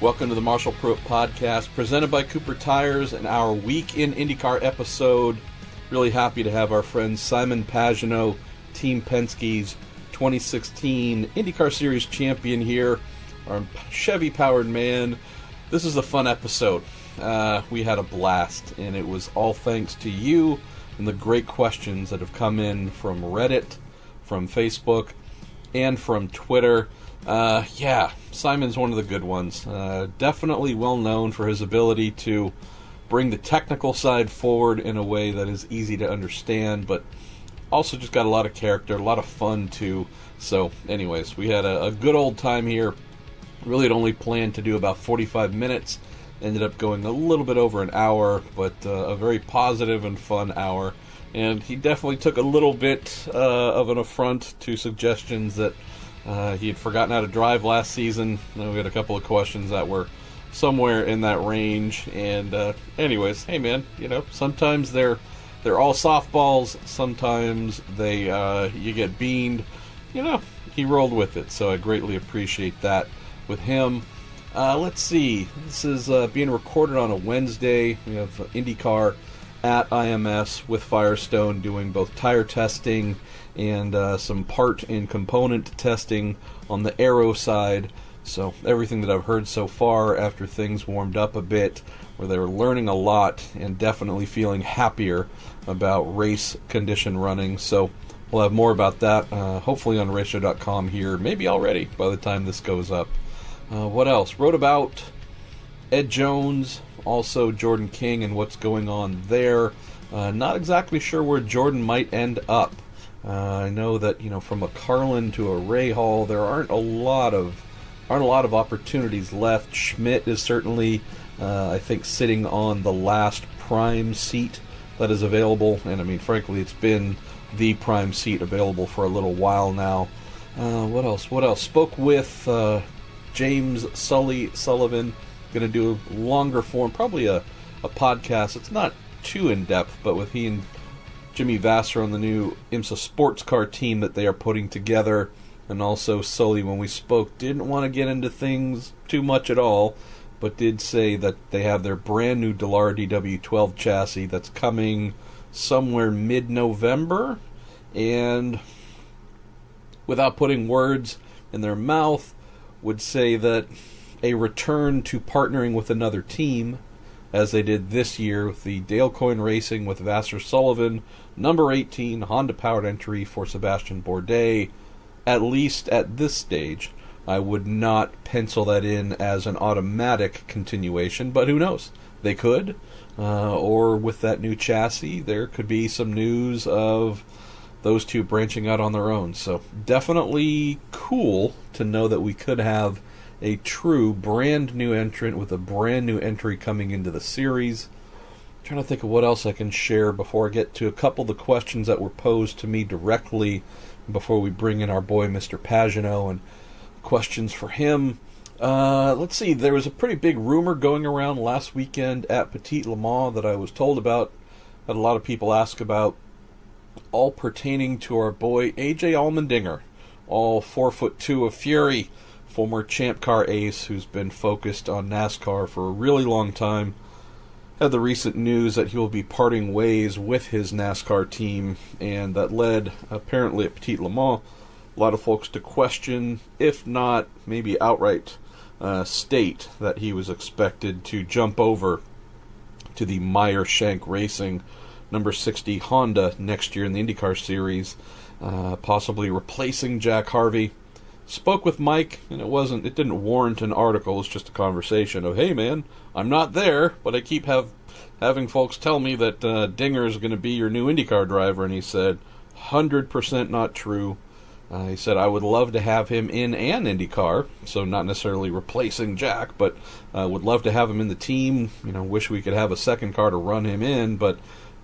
Welcome to the Marshall Pruitt Podcast, presented by Cooper Tires, and our Week in IndyCar episode. Really happy to have our friend Simon Pagenaud, Team Penske's 2016 IndyCar Series champion here, our Chevy-powered man. This is a fun episode. We had a blast, and it was all thanks to you and the great questions that have come in from Reddit, from Facebook, and from Twitter. Simon's one of the good ones. Definitely well known for his ability to bring the technical side forward in a way that is easy to understand, but also just got a lot of character, a lot of fun too. So anyways, we had a good old time here. Really had only planned to do about 45 minutes. Ended up going a little bit over an hour, but a very positive and fun hour. And he definitely took a little bit of an affront to suggestions that he had forgotten how to drive last season. We had a couple of questions that were somewhere in that range. And anyways, hey man, sometimes they're all softballs. Sometimes they you get beaned. He rolled with it, so I greatly appreciate that with him. Let's see. This is being recorded on a Wednesday. We have IndyCar at IMS with Firestone doing both tire testing and some part and component testing on the aero side. So everything that I've heard so far after things warmed up a bit, where they were learning a lot and definitely feeling happier about race condition running. So we'll have more about that hopefully on racershow.com here, maybe already by the time this goes up. What else? Wrote about Ed Jones, also Jordan King and what's going on there. Not exactly sure where Jordan might end up. I know that from a Carlin to a Rahal, there aren't a lot of opportunities left. Schmidt is certainly, I think, sitting on the last prime seat that is available, and frankly, it's been the prime seat available for a little while now. What else? Spoke with James Sullivan. Going to do a longer form, probably a podcast. It's not too in-depth, but with he and Jimmy Vasser on the new IMSA sports car team that they are putting together. And also Sully, when we spoke, didn't want to get into things too much at all, but did say that they have their brand new Dallara DW12 chassis that's coming somewhere mid-November. And without putting words in their mouth, would say that a return to partnering with another team, as they did this year with the Dale Coyne Racing with Vasser Sullivan, number 18 Honda-powered entry for Sebastian Bourdais. At least at this stage, I would not pencil that in as an automatic continuation, but who knows? They could, or with that new chassis, there could be some news of those two branching out on their own. So definitely cool to know that we could have a true brand new entrant with a brand new entry coming into the series. I'm trying to think of what else I can share before I get to a couple of the questions that were posed to me directly before we bring in our boy Mr. Pagenaud and questions for him. Let's see, there was a pretty big rumor going around last weekend at Petit Le Mans that I was told about, that a lot of people ask about, all pertaining to our boy AJ Allmendinger, all 4'2" of fury, former Champ Car ace who's been focused on NASCAR for a really long time. Had the recent news that he will be parting ways with his NASCAR team, and that led, apparently at Petit Le Mans, a lot of folks to question, if not maybe outright state, that he was expected to jump over to the Meyer Shank Racing number 60 Honda next year in the IndyCar Series, possibly replacing Jack Harvey. Spoke with Mike, and it didn't warrant an article. It's just a conversation of, hey man, I'm not there, but I keep having folks tell me that Dinger is going to be your new IndyCar driver, and he said, 100% not true. He said, I would love to have him in an IndyCar, so not necessarily replacing Jack, but would love to have him in the team. Wish we could have a second car to run him in, but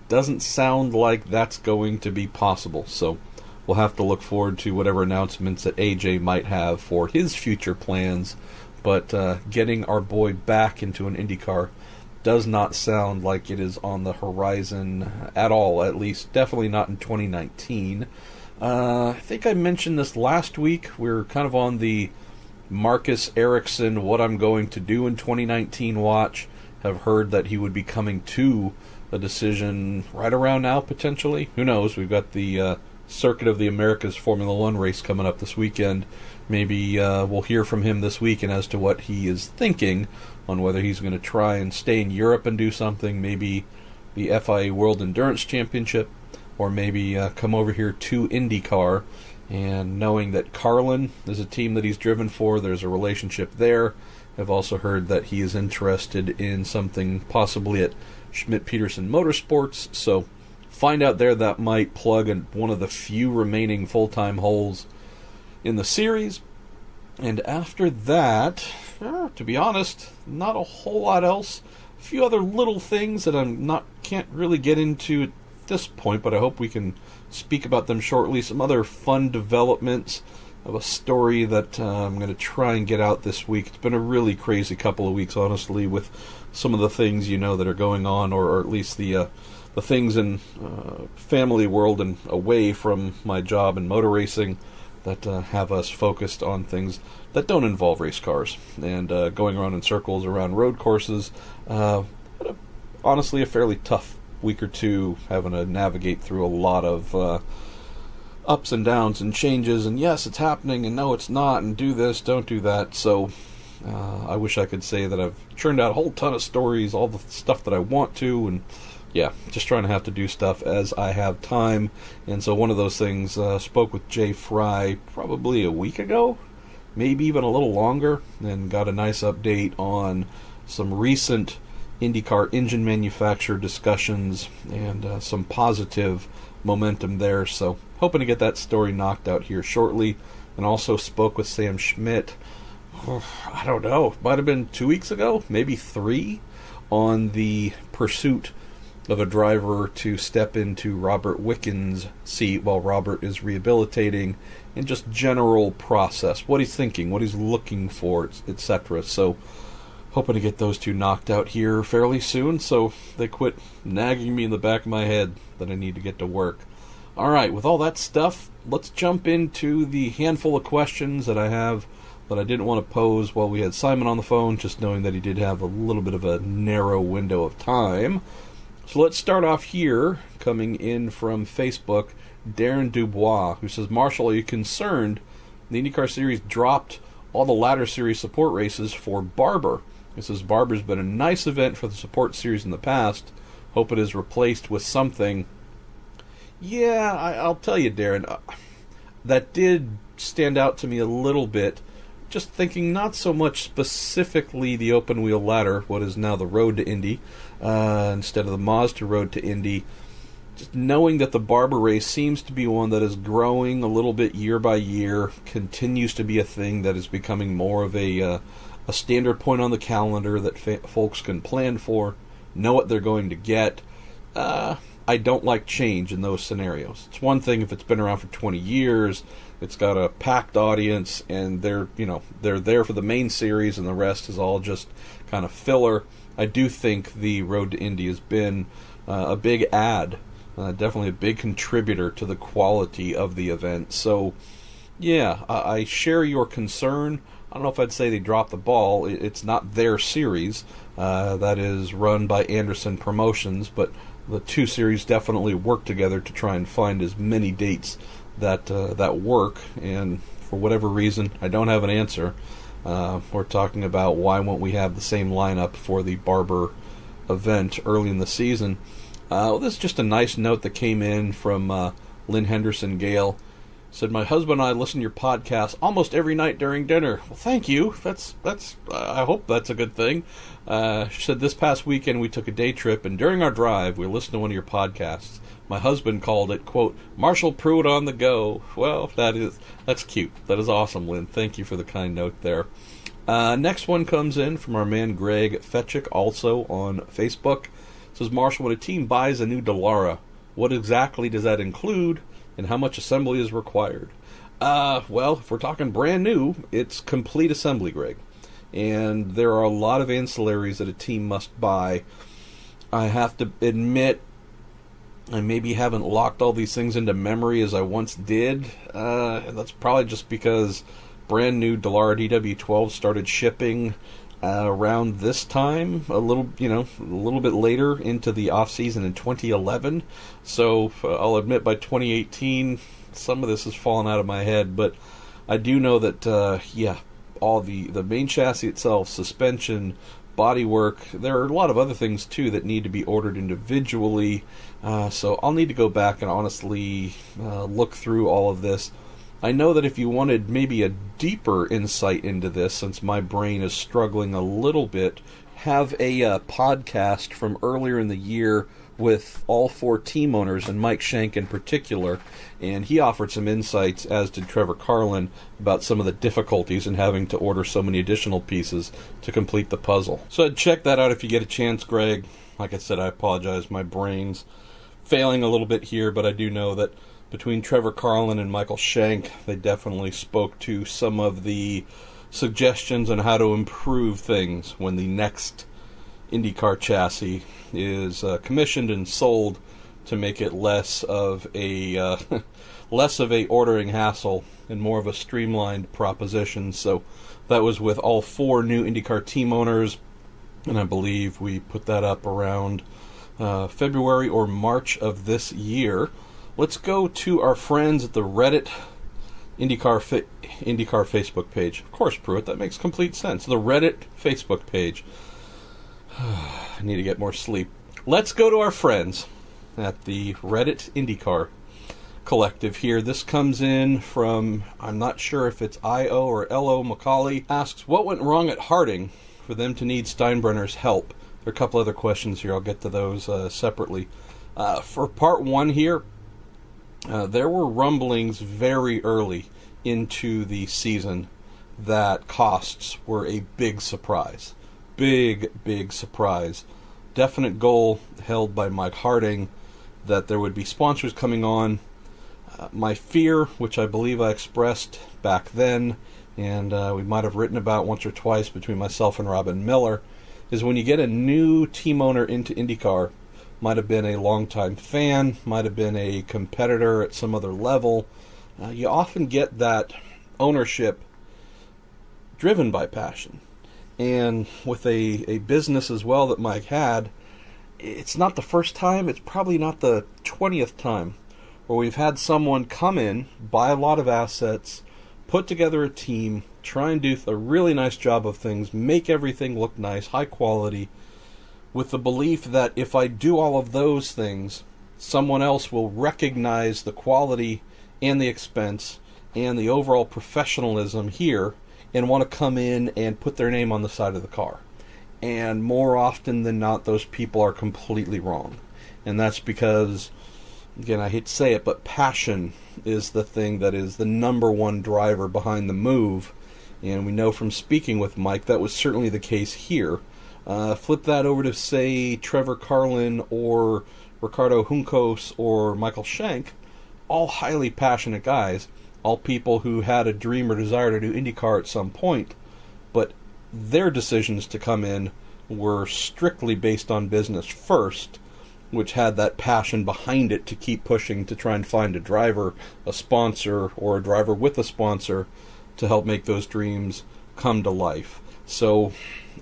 doesn't sound like that's going to be possible. So we'll have to look forward to whatever announcements that AJ might have for his future plans. But getting our boy back into an IndyCar does not sound like it is on the horizon at all, at least definitely not in 2019. I think I mentioned this last week. We're kind of on the Marcus Ericsson, What I'm Going to Do in 2019 watch. Have heard that he would be coming to a decision right around now, potentially. Who knows? We've got the Circuit of the Americas Formula One race coming up this weekend. Maybe we'll hear from him this weekend as to what he is thinking on whether he's going to try and stay in Europe and do something, maybe the FIA World Endurance Championship, or maybe come over here to IndyCar. And knowing that Carlin is a team that he's driven for, there's a relationship there. I've also heard that he is interested in something possibly at Schmidt-Peterson Motorsports, so find out there. That might plug in one of the few remaining full-time holes in the series. And after that, to be honest, not a whole lot else. A few other little things that can't really get into at this point, but I hope we can speak about them shortly. Some other fun developments of a story that I'm going to try and get out this week. It's been a really crazy couple of weeks, honestly, with some of the things that are going on, or at least the things in family world and away from my job in motor racing that have us focused on things that don't involve race cars and going around in circles around road courses. Honestly, a fairly tough week or two, having to navigate through a lot of ups and downs and changes, and yes, it's happening, and no, it's not, and do this, don't do that. So I wish I could say that I've churned out a whole ton of stories, all the stuff that I want to, and yeah, just trying to have to do stuff as I have time. And so one of those things, spoke with Jay Fry probably a week ago, maybe even a little longer, and got a nice update on some recent IndyCar engine manufacturer discussions and some positive momentum there. So hoping to get that story knocked out here shortly. And also spoke with Sam Schmidt, I don't know, might have been 2 weeks ago, maybe 3, on the pursuit of a driver to step into Robert Wicken's seat while Robert is rehabilitating, and just general process, what he's thinking, what he's looking for, etc. So hoping to get those two knocked out here fairly soon, so they quit nagging me in the back of my head that I need to get to work. All right, with all that stuff, let's jump into the handful of questions that I have that I didn't want to pose while we had Simon on the phone, just knowing that he did have a little bit of a narrow window of time. So let's start off here, coming in from Facebook, Darren Dubois, who says, Marshall, are you concerned the IndyCar Series dropped all the ladder series support races for Barber? He says, Barber's been a nice event for the support series in the past. Hope it is replaced with something. Yeah, I'll tell you, Darren, that did stand out to me a little bit. Just thinking not so much specifically the open wheel ladder, what is now the Road to Indy, instead of the Mazda Road to Indy. Just knowing that the Barber race seems to be one that is growing a little bit year by year, continues to be a thing that is becoming more of a standard point on the calendar that folks can plan for, know what they're going to get. I don't like change in those scenarios. It's one thing if it's been around for 20 years, it's got a packed audience, and they're there for the main series, and the rest is all just kind of filler. I do think the Road to Indy has been a big add, definitely a big contributor to the quality of the event. So, yeah, I share your concern. I don't know if I'd say they dropped the ball. It's not their series. That is run by Anderson Promotions, but the two series definitely work together to try and find as many dates that work. And for whatever reason, I don't have an answer. We're talking about why won't we have the same lineup for the Barber event early in the season. This is just a nice note that came in from Lynn Henderson Gale. Said, my husband and I listen to your podcast almost every night during dinner. Well, thank you. That's. I hope that's a good thing. She said, this past weekend we took a day trip, and during our drive we listened to one of your podcasts. My husband called it, quote, Marshall Pruitt on the go. Well, that's cute. That is awesome, Lynn. Thank you for the kind note there. Next one comes in from our man Greg Fetchick, also on Facebook. It says, Marshall, when a team buys a new Dallara, what exactly does that include? And how much assembly is required? Well, if we're talking brand new, it's complete assembly, Greg. And there are a lot of ancillaries that a team must buy. I have to admit, I maybe haven't locked all these things into memory as I once did. That's probably just because brand new Dallara DW12 started shipping around this time, a little bit later into the off season in 2011. So I'll admit, by 2018, some of this has fallen out of my head, but I do know that all the main chassis itself, suspension, bodywork, there are a lot of other things too that need to be ordered individually. So I'll need to go back and honestly look through all of this. I know that if you wanted maybe a deeper insight into this, since my brain is struggling a little bit, have a podcast from earlier in the year with all 4 team owners, and Mike Shank in particular, and he offered some insights, as did Trevor Carlin, about some of the difficulties in having to order so many additional pieces to complete the puzzle. So check that out if you get a chance, Greg. Like I said, I apologize, my brain's failing a little bit here, but I do know that between Trevor Carlin and Michael Shank, they definitely spoke to some of the suggestions on how to improve things when the next IndyCar chassis is commissioned and sold, to make it less of a ordering hassle and more of a streamlined proposition. So that was with all 4 new IndyCar team owners, and I believe we put that up around February or March of this year. Let's go to our friends at the Reddit IndyCar Facebook page. Of course, Pruitt, that makes complete sense. The Reddit Facebook page. I need to get more sleep. Let's go to our friends at the Reddit IndyCar collective here. This comes in from, I'm not sure if it's I.O. or L.O. Macaulay, asks, what went wrong at Harding for them to need Steinbrenner's help? There are a couple other questions here. I'll get to those separately. For part 1 here, there were rumblings very early into the season that costs were a big surprise. Big surprise. Definite goal held by Mike Harding that there would be sponsors coming on. My fear, which I believe I expressed back then, and we might have written about once or twice between myself and Robin Miller, is when you get a new team owner into IndyCar, might have been a longtime fan, might have been a competitor at some other level, you often get that ownership driven by passion. And with a business as well that Mike had, it's not the first time, it's probably not the 20th time where we've had someone come in, buy a lot of assets, put together a team, try and do a really nice job of things, make everything look nice, high quality, with the belief that if I do all of those things, someone else will recognize the quality and the expense and the overall professionalism here and want to come in and put their name on the side of the car. And more often than not, those people are completely wrong. And that's because, again, I hate to say it, but passion is the thing that is the number one driver behind the move. And we know from speaking with Mike that was certainly the case here. Flip that over to, say, Trevor Carlin or Ricardo Juncos or Michael Shank, all highly passionate guys, all people who had a dream or desire to do IndyCar at some point, but their decisions to come in were strictly based on business first, which had that passion behind it to keep pushing to try and find a driver, a sponsor, or a driver with a sponsor to help make those dreams come to life. So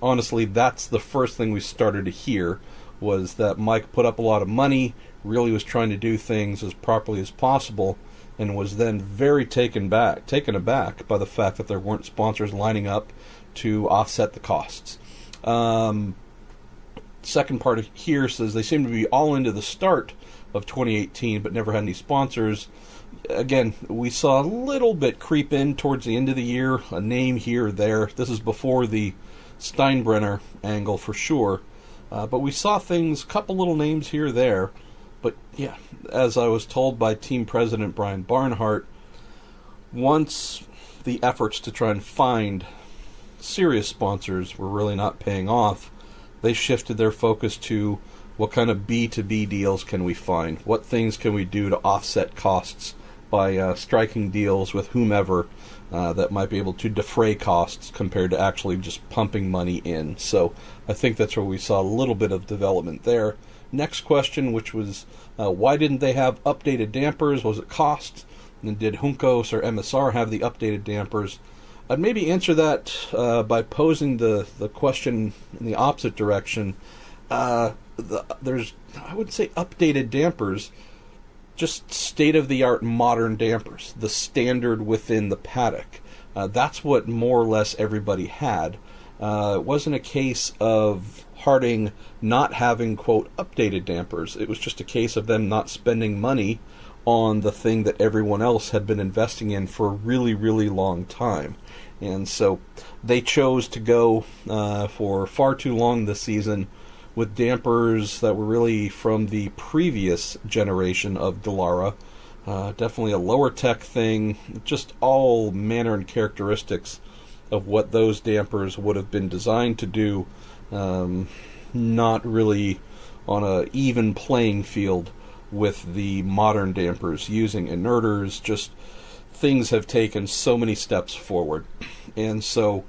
honestly, that's the first thing we started to hear, was that Mike put up a lot of money, really was trying to do things as properly as possible, and was then very taken aback by the fact that there weren't sponsors lining up to offset the costs. Second part of here says they seem to be all into the start of 2018, but never had any sponsors. Again, we saw a little bit creep in towards the end of the year, a name here or there. This is before the Steinbrenner angle for sure. But we saw things, a couple little names here or there. But yeah, as I was told by team president Brian Barnhart, once the efforts to try and find serious sponsors were really not paying off, they shifted their focus to what kind of B2B deals can we find? What things can we do to offset costs by striking deals with whomever that might be able to defray costs compared to actually just pumping money in. So I think that's where we saw a little bit of development there. Next question, which was, why didn't they have updated dampers? Was it cost? And did Juncos or MSR have the updated dampers? I'd maybe answer that by posing the question in the opposite direction. There's, I would say, updated dampers, just state-of-the-art modern dampers, the standard within the paddock. That's what more or less everybody had. It wasn't a case of Harding not having, quote, updated dampers. It was just a case of them not spending money on the thing that everyone else had been investing in for a really, really long time. And so they chose to go for far too long this season with dampers that were really from the previous generation of Dallara. Definitely a lower tech thing, just all manner and characteristics of what those dampers would have been designed to do, not really on an even playing field with the modern dampers, using inerters. Just things have taken so many steps forward. And so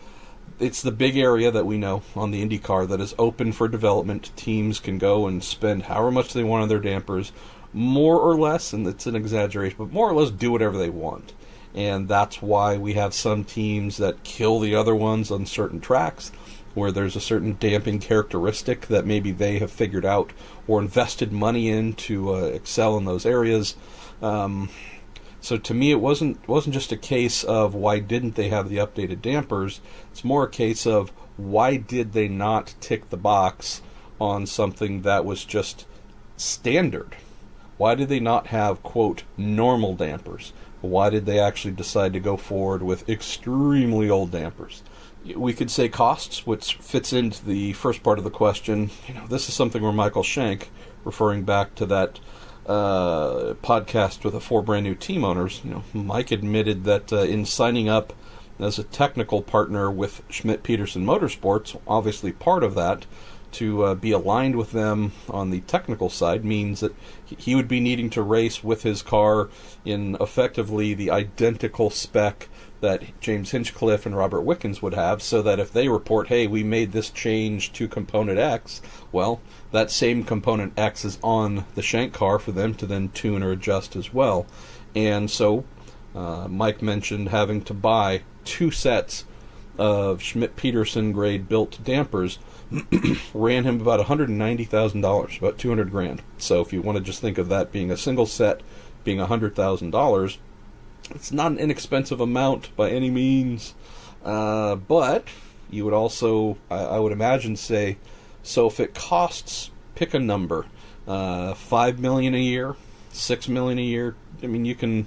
it's the big area that we know on the IndyCar that is open for development. Teams can go and spend however much they want on their dampers, more or less, and it's an exaggeration, but more or less do whatever they want. And that's why we have some teams that kill the other ones on certain tracks, where there's a certain damping characteristic that maybe they have figured out or invested money in to excel in those areas. So to me, it wasn't just a case of why didn't they have the updated dampers. It's more a case of why did they not tick the box on something that was just standard? Why did they not have, quote, normal dampers? Why did they actually decide to go forward with extremely old dampers? We could say costs, which fits into the first part of the question. This is something where Michael Shank, referring back to that podcast with the 4 brand new team owners, Mike admitted that in signing up as a technical partner with Schmidt-Peterson Motorsports, obviously part of that, to be aligned with them on the technical side means that he would be needing to race with his car in effectively the identical spec that James Hinchcliffe and Robert Wickens would have, so that if they report, hey, we made this change to component X, well, that same component X is on the Shank car for them to then tune or adjust as well. And so Mike mentioned having to buy 2 sets of Schmidt-Peterson grade built dampers. Ran him about $190,000, about $200,000. So if you want to just think of that being a single set, being $100,000, it's not an inexpensive amount by any means. But you would also, I would imagine, say, so if it costs, pick a number, $5 million a year, $6 million a year. I mean, you can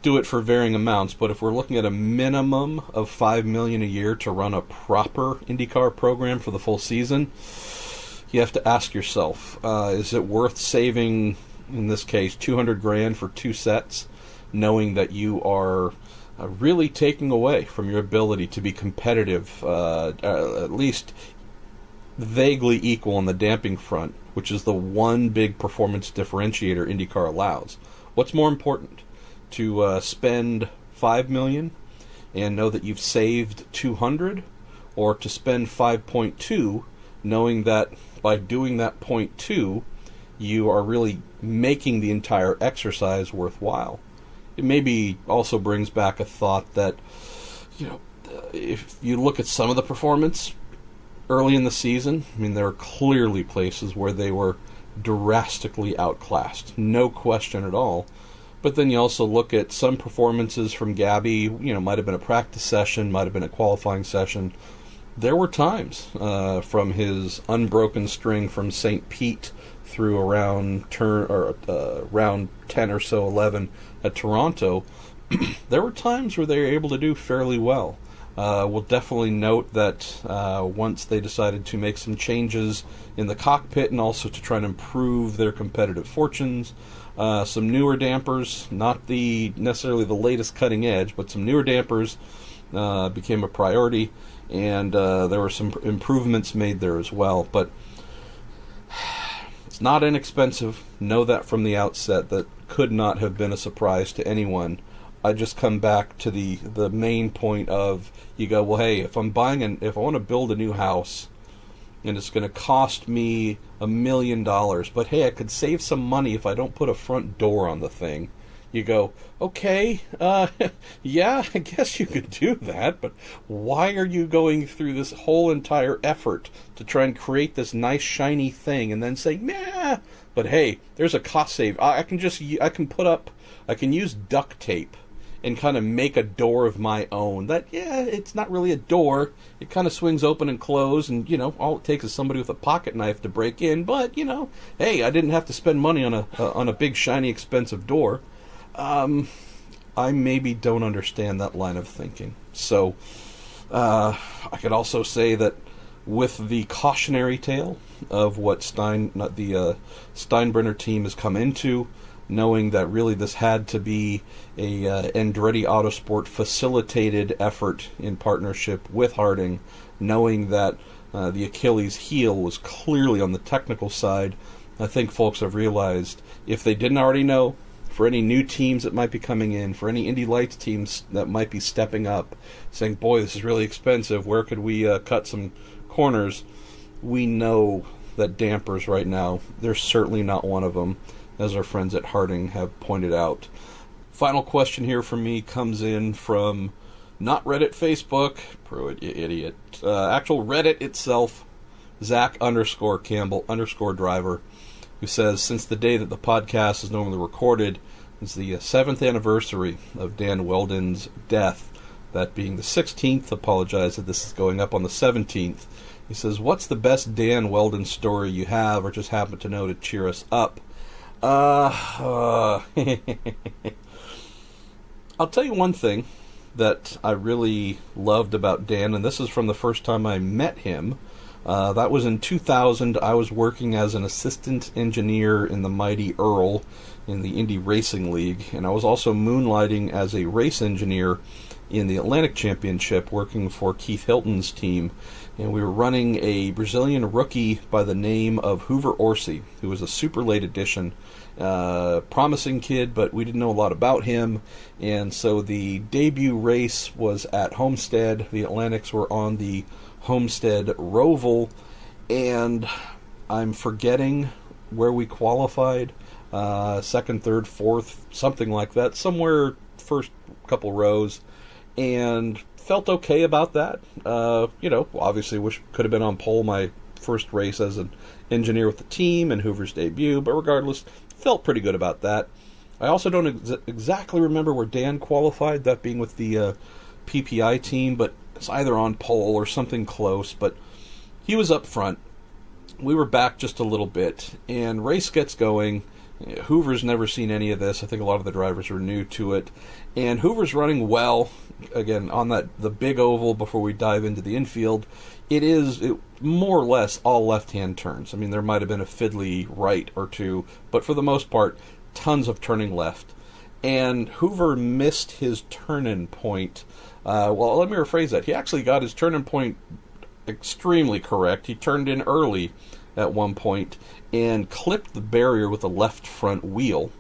do it for varying amounts, but if we're looking at a minimum of $5 million a year to run a proper IndyCar program for the full season, you have to ask yourself, is it worth saving, in this case, $200,000 for 2 sets, knowing that you are really taking away from your ability to be competitive, at least vaguely equal on the damping front, which is the one big performance differentiator IndyCar allows. What's more important? To spend $5 million and know that you've saved $200,000, or to spend 5.2 knowing that by doing that 0.2 you are really making the entire exercise worthwhile. It maybe also brings back a thought that, if you look at some of the performance early in the season, I mean, there are clearly places where they were drastically outclassed, no question at all. But then you also look at some performances from Gabby, might have been a practice session, might have been a qualifying session. There were times from his unbroken string from St. Pete through around round 10 or so, 11 at Toronto, there were times where they were able to do fairly well. We'll definitely note that once they decided to make some changes in the cockpit and also to try and improve their competitive fortunes, some newer dampers, not necessarily the latest cutting edge, but some newer dampers became a priority, and there were some improvements made there as well. But it's not inexpensive. Know that from the outset. That could not have been a surprise to anyone. I just come back to the main point of, you go, well, hey, if I want to build a new house, and it's going to cost me $1 million, but hey, I could save some money if I don't put a front door on the thing. you go, okay, yeah, I guess you could do that, but why are you going through this whole entire effort to try and create this nice shiny thing and then say, nah, but hey, there's a cost save. I can use duct tape and kind of make a door of my own. That, yeah, it's not really a door. It kind of swings open and close, and, all it takes is somebody with a pocket knife to break in. But, hey, I didn't have to spend money on a big, shiny, expensive door. I maybe don't understand that line of thinking. So, I could also say that with the cautionary tale of what the Steinbrenner team has come into, knowing that really this had to be a Andretti Autosport facilitated effort in partnership with Harding, knowing that the Achilles heel was clearly on the technical side, I think folks have realized, if they didn't already know, for any new teams that might be coming in, for any Indy Lights teams that might be stepping up, saying, boy, this is really expensive, where could we cut some corners? We know that dampers right now, they're certainly not one of them, as our friends at Harding have pointed out. Final question here from me comes in from not Reddit, Facebook, Pruitt, you idiot, actual Reddit itself, Zach_Campbell_driver, who says, since the day that the podcast is normally recorded, it's the 7th anniversary of Dan Weldon's death, that being the 16th, apologize that this is going up on the 17th. He says, what's the best Dan Weldon story you have or just happen to know to cheer us up? I'll tell you one thing that I really loved about Dan, and this is from the first time I met him. That was in 2000. I was working as an assistant engineer in the mighty Earl in the Indy Racing League, and I was also moonlighting as a race engineer in the Atlantic Championship, working for Keith Hilton's team. And we were running a Brazilian rookie by the name of Hoover Orsi, who was a super late addition, promising kid, but we didn't know a lot about him. And so the debut race was at Homestead. The Atlantics were on the Homestead Roval, and I'm forgetting where we qualified, second, third, fourth, something like that, somewhere first couple rows, and felt okay about that. Obviously could have been on pole my first race as an engineer with the team and Hoover's debut, but regardless, felt pretty good about that. I also don't exactly remember where Dan qualified, that being with the PPI team, but it's either on pole or something close, but he was up front. We were back just a little bit, and race gets going. Hoover's never seen any of this. I think a lot of the drivers were new to it. And Hoover's running well, again, on the big oval before we dive into the infield. It more or less all left-hand turns. I mean, there might have been a fiddly right or two, but for the most part, tons of turning left. And Hoover missed his turn-in point. Well, let me rephrase that. He actually got his turn-in point extremely correct. He turned in early at one point and clipped the barrier with the left front wheel,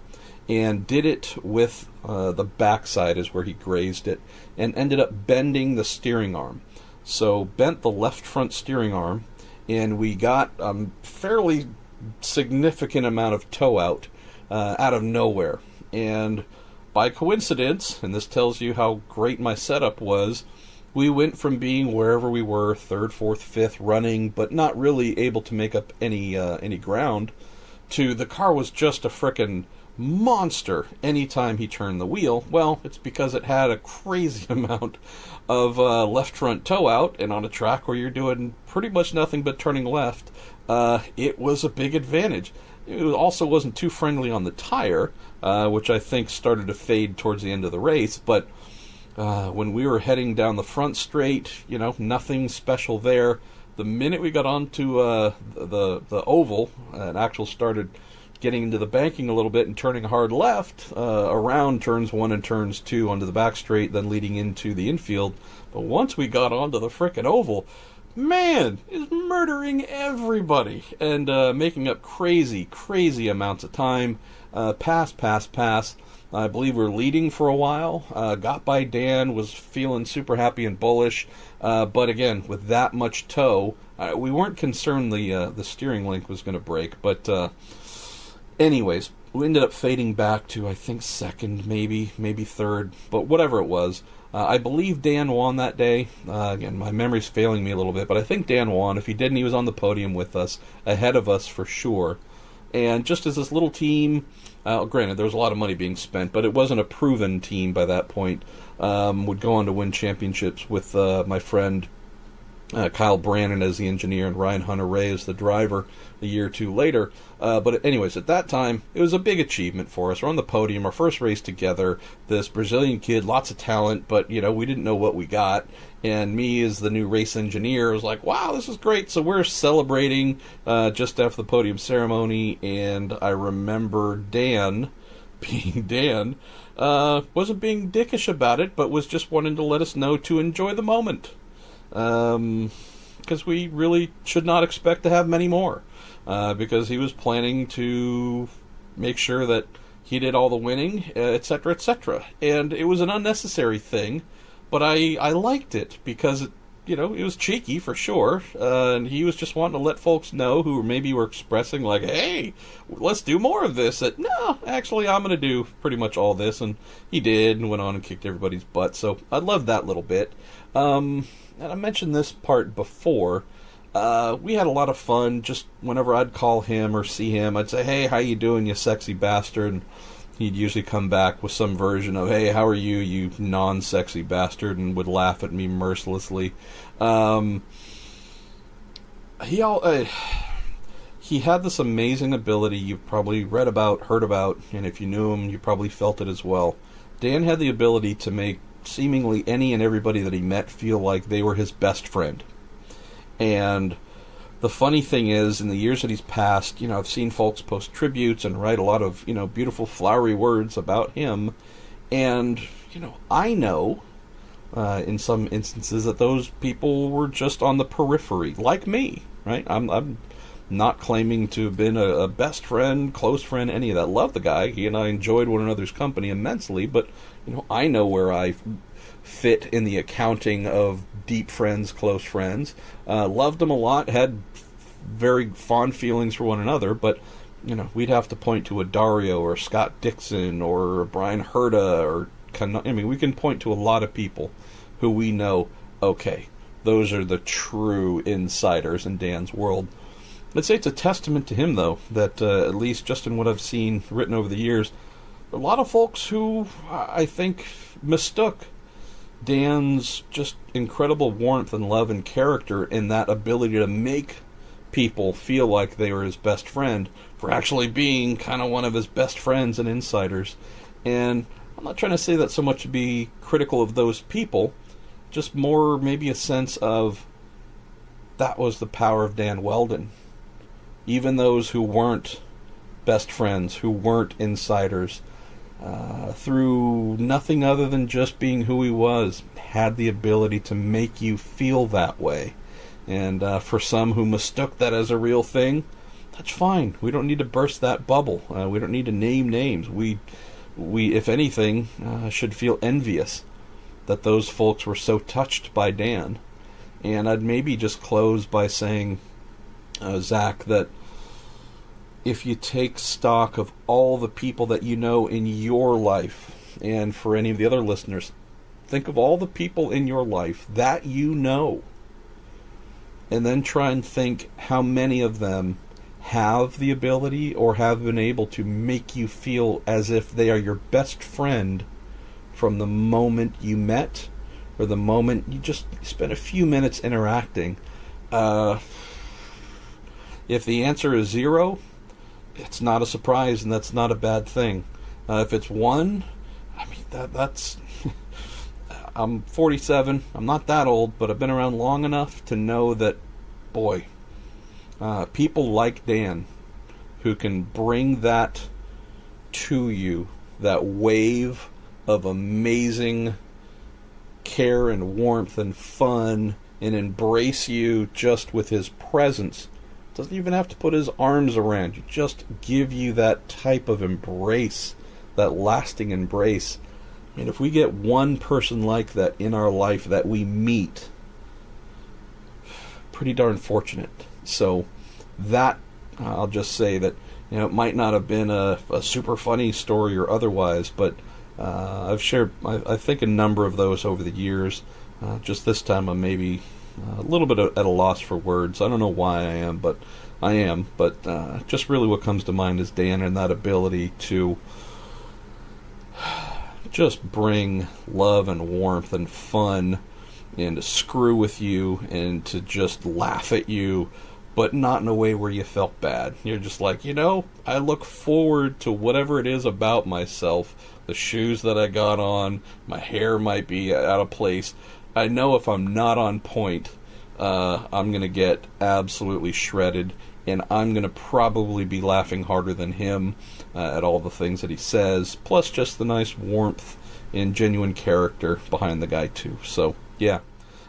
and did it with the backside is where he grazed it, and ended up bending the steering arm. So bent the left front steering arm, and we got a fairly significant amount of tow out of nowhere. And by coincidence, and this tells you how great my setup was, we went from being wherever we were, third, fourth, fifth, running, but not really able to make up any ground, to the car was just a frickin' monster anytime he turned the wheel. Well, it's because it had a crazy amount of left front tow out, and on a track where you're doing pretty much nothing but turning left, it was a big advantage. It also wasn't too friendly on the tire, which I think started to fade towards the end of the race, but when we were heading down the front straight, nothing special there. The minute we got onto the oval and actually started getting into the banking a little bit and turning hard left around turns 1 and turns 2 onto the back straight, then leading into the infield. But once we got onto the frickin' oval, man, is murdering everybody and making up crazy amounts of time. Pass. I believe we're leading for a while. Got by Dan, was feeling super happy and bullish. But again, with that much tow, we weren't concerned the steering link was going to break. But anyways, we ended up fading back to, I think, second, maybe third, but whatever it was. I believe Dan won that day. Again, my memory's failing me a little bit, but I think Dan won. If he didn't, he was on the podium with us, ahead of us for sure. And just as this little team, granted, there was a lot of money being spent, but it wasn't a proven team by that point, would go on to win championships with my friend Kyle Brannon as the engineer and Ryan Hunter-Ray as the driver a year or two later. But anyways, at that time, it was a big achievement for us. We're on the podium, our first race together, this Brazilian kid, lots of talent, but, we didn't know what we got. And me as the new race engineer was like, wow, this is great. So we're celebrating just after the podium ceremony, and I remember Dan, being Dan, wasn't being dickish about it, but was just wanting to let us know to enjoy the moment. Because we really should not expect to have many more. Because he was planning to make sure that he did all the winning, etc., etc. And it was an unnecessary thing, but I liked it because it was cheeky for sure, and he was just wanting to let folks know who maybe were expressing like, hey, let's do more of this, that no, actually I'm going to do pretty much all this, and he did, and went on and kicked everybody's butt, so I loved that little bit. And I mentioned this part before. We had a lot of fun just whenever I'd call him or see him. I'd say, hey, how you doing, you sexy bastard? And he'd usually come back with some version of, hey, how are you, you non-sexy bastard, and would laugh at me mercilessly. He had this amazing ability you've probably read about, heard about, and if you knew him, you probably felt it as well. Dan had the ability to make seemingly any and everybody that he met feel like they were his best friend. And the funny thing is, in the years that he's passed, I've seen folks post tributes and write a lot of, beautiful flowery words about him. And, I know, in some instances, that those people were just on the periphery, like me, right? I'm not claiming to have been a best friend, close friend, any of that. Love the guy. He and I enjoyed one another's company immensely, but, I know where I fit in the accounting of deep friends, close friends. Loved them a lot, had very fond feelings for one another, but, we'd have to point to a Dario or Scott Dixon or Brian Herta or, we can point to a lot of people who we know, okay, those are the true insiders in Dan's world. I'd say it's a testament to him, though, that at least just in what I've seen written over the years, a lot of folks who I think mistook Dan's just incredible warmth and love and character and that ability to make people feel like they were his best friend for actually being kind of one of his best friends and insiders. And I'm not trying to say that so much to be critical of those people, just more maybe a sense of that was the power of Dan Weldon. Even those who weren't best friends, who weren't insiders, through nothing other than just being who he was, had the ability to make you feel that way. And for some who mistook that as a real thing, that's fine. We don't need to burst that bubble. We don't need to name names. We if anything, should feel envious that those folks were so touched by Dan. And I'd maybe just close by saying, Zach, that if you take stock of all the people that you know in your life, and for any of the other listeners, think of all the people in your life that you know, and then try and think how many of them have the ability or have been able to make you feel as if they are your best friend from the moment you met or the moment you just spent a few minutes interacting. If the answer is 0, it's not a surprise, and that's not a bad thing. If it's 1, that's... I'm 47. I'm not that old, but I've been around long enough to know that, boy, people like Dan who can bring that to you, that wave of amazing care and warmth and fun, and embrace you just with his presence. Doesn't even have to put his arms around you, just give you that type of embrace, that lasting embrace. And if we get one person like that in our life that we meet, pretty darn fortunate. So that, I'll just say that it might not have been a super funny story or otherwise, but I've shared, I think, a number of those over the years. Just this time I'm maybe a little bit at a loss for words. I don't know why I am, but just really what comes to mind is Dan and that ability to just bring love and warmth and fun and to screw with you and to just laugh at you, but not in a way where you felt bad. You're just like, I look forward to whatever it is about myself, the shoes that I got on, my hair might be out of place. I know if I'm not on point, I'm going to get absolutely shredded, and I'm going to probably be laughing harder than him at all the things that he says, plus just the nice warmth and genuine character behind the guy, too. So, yeah,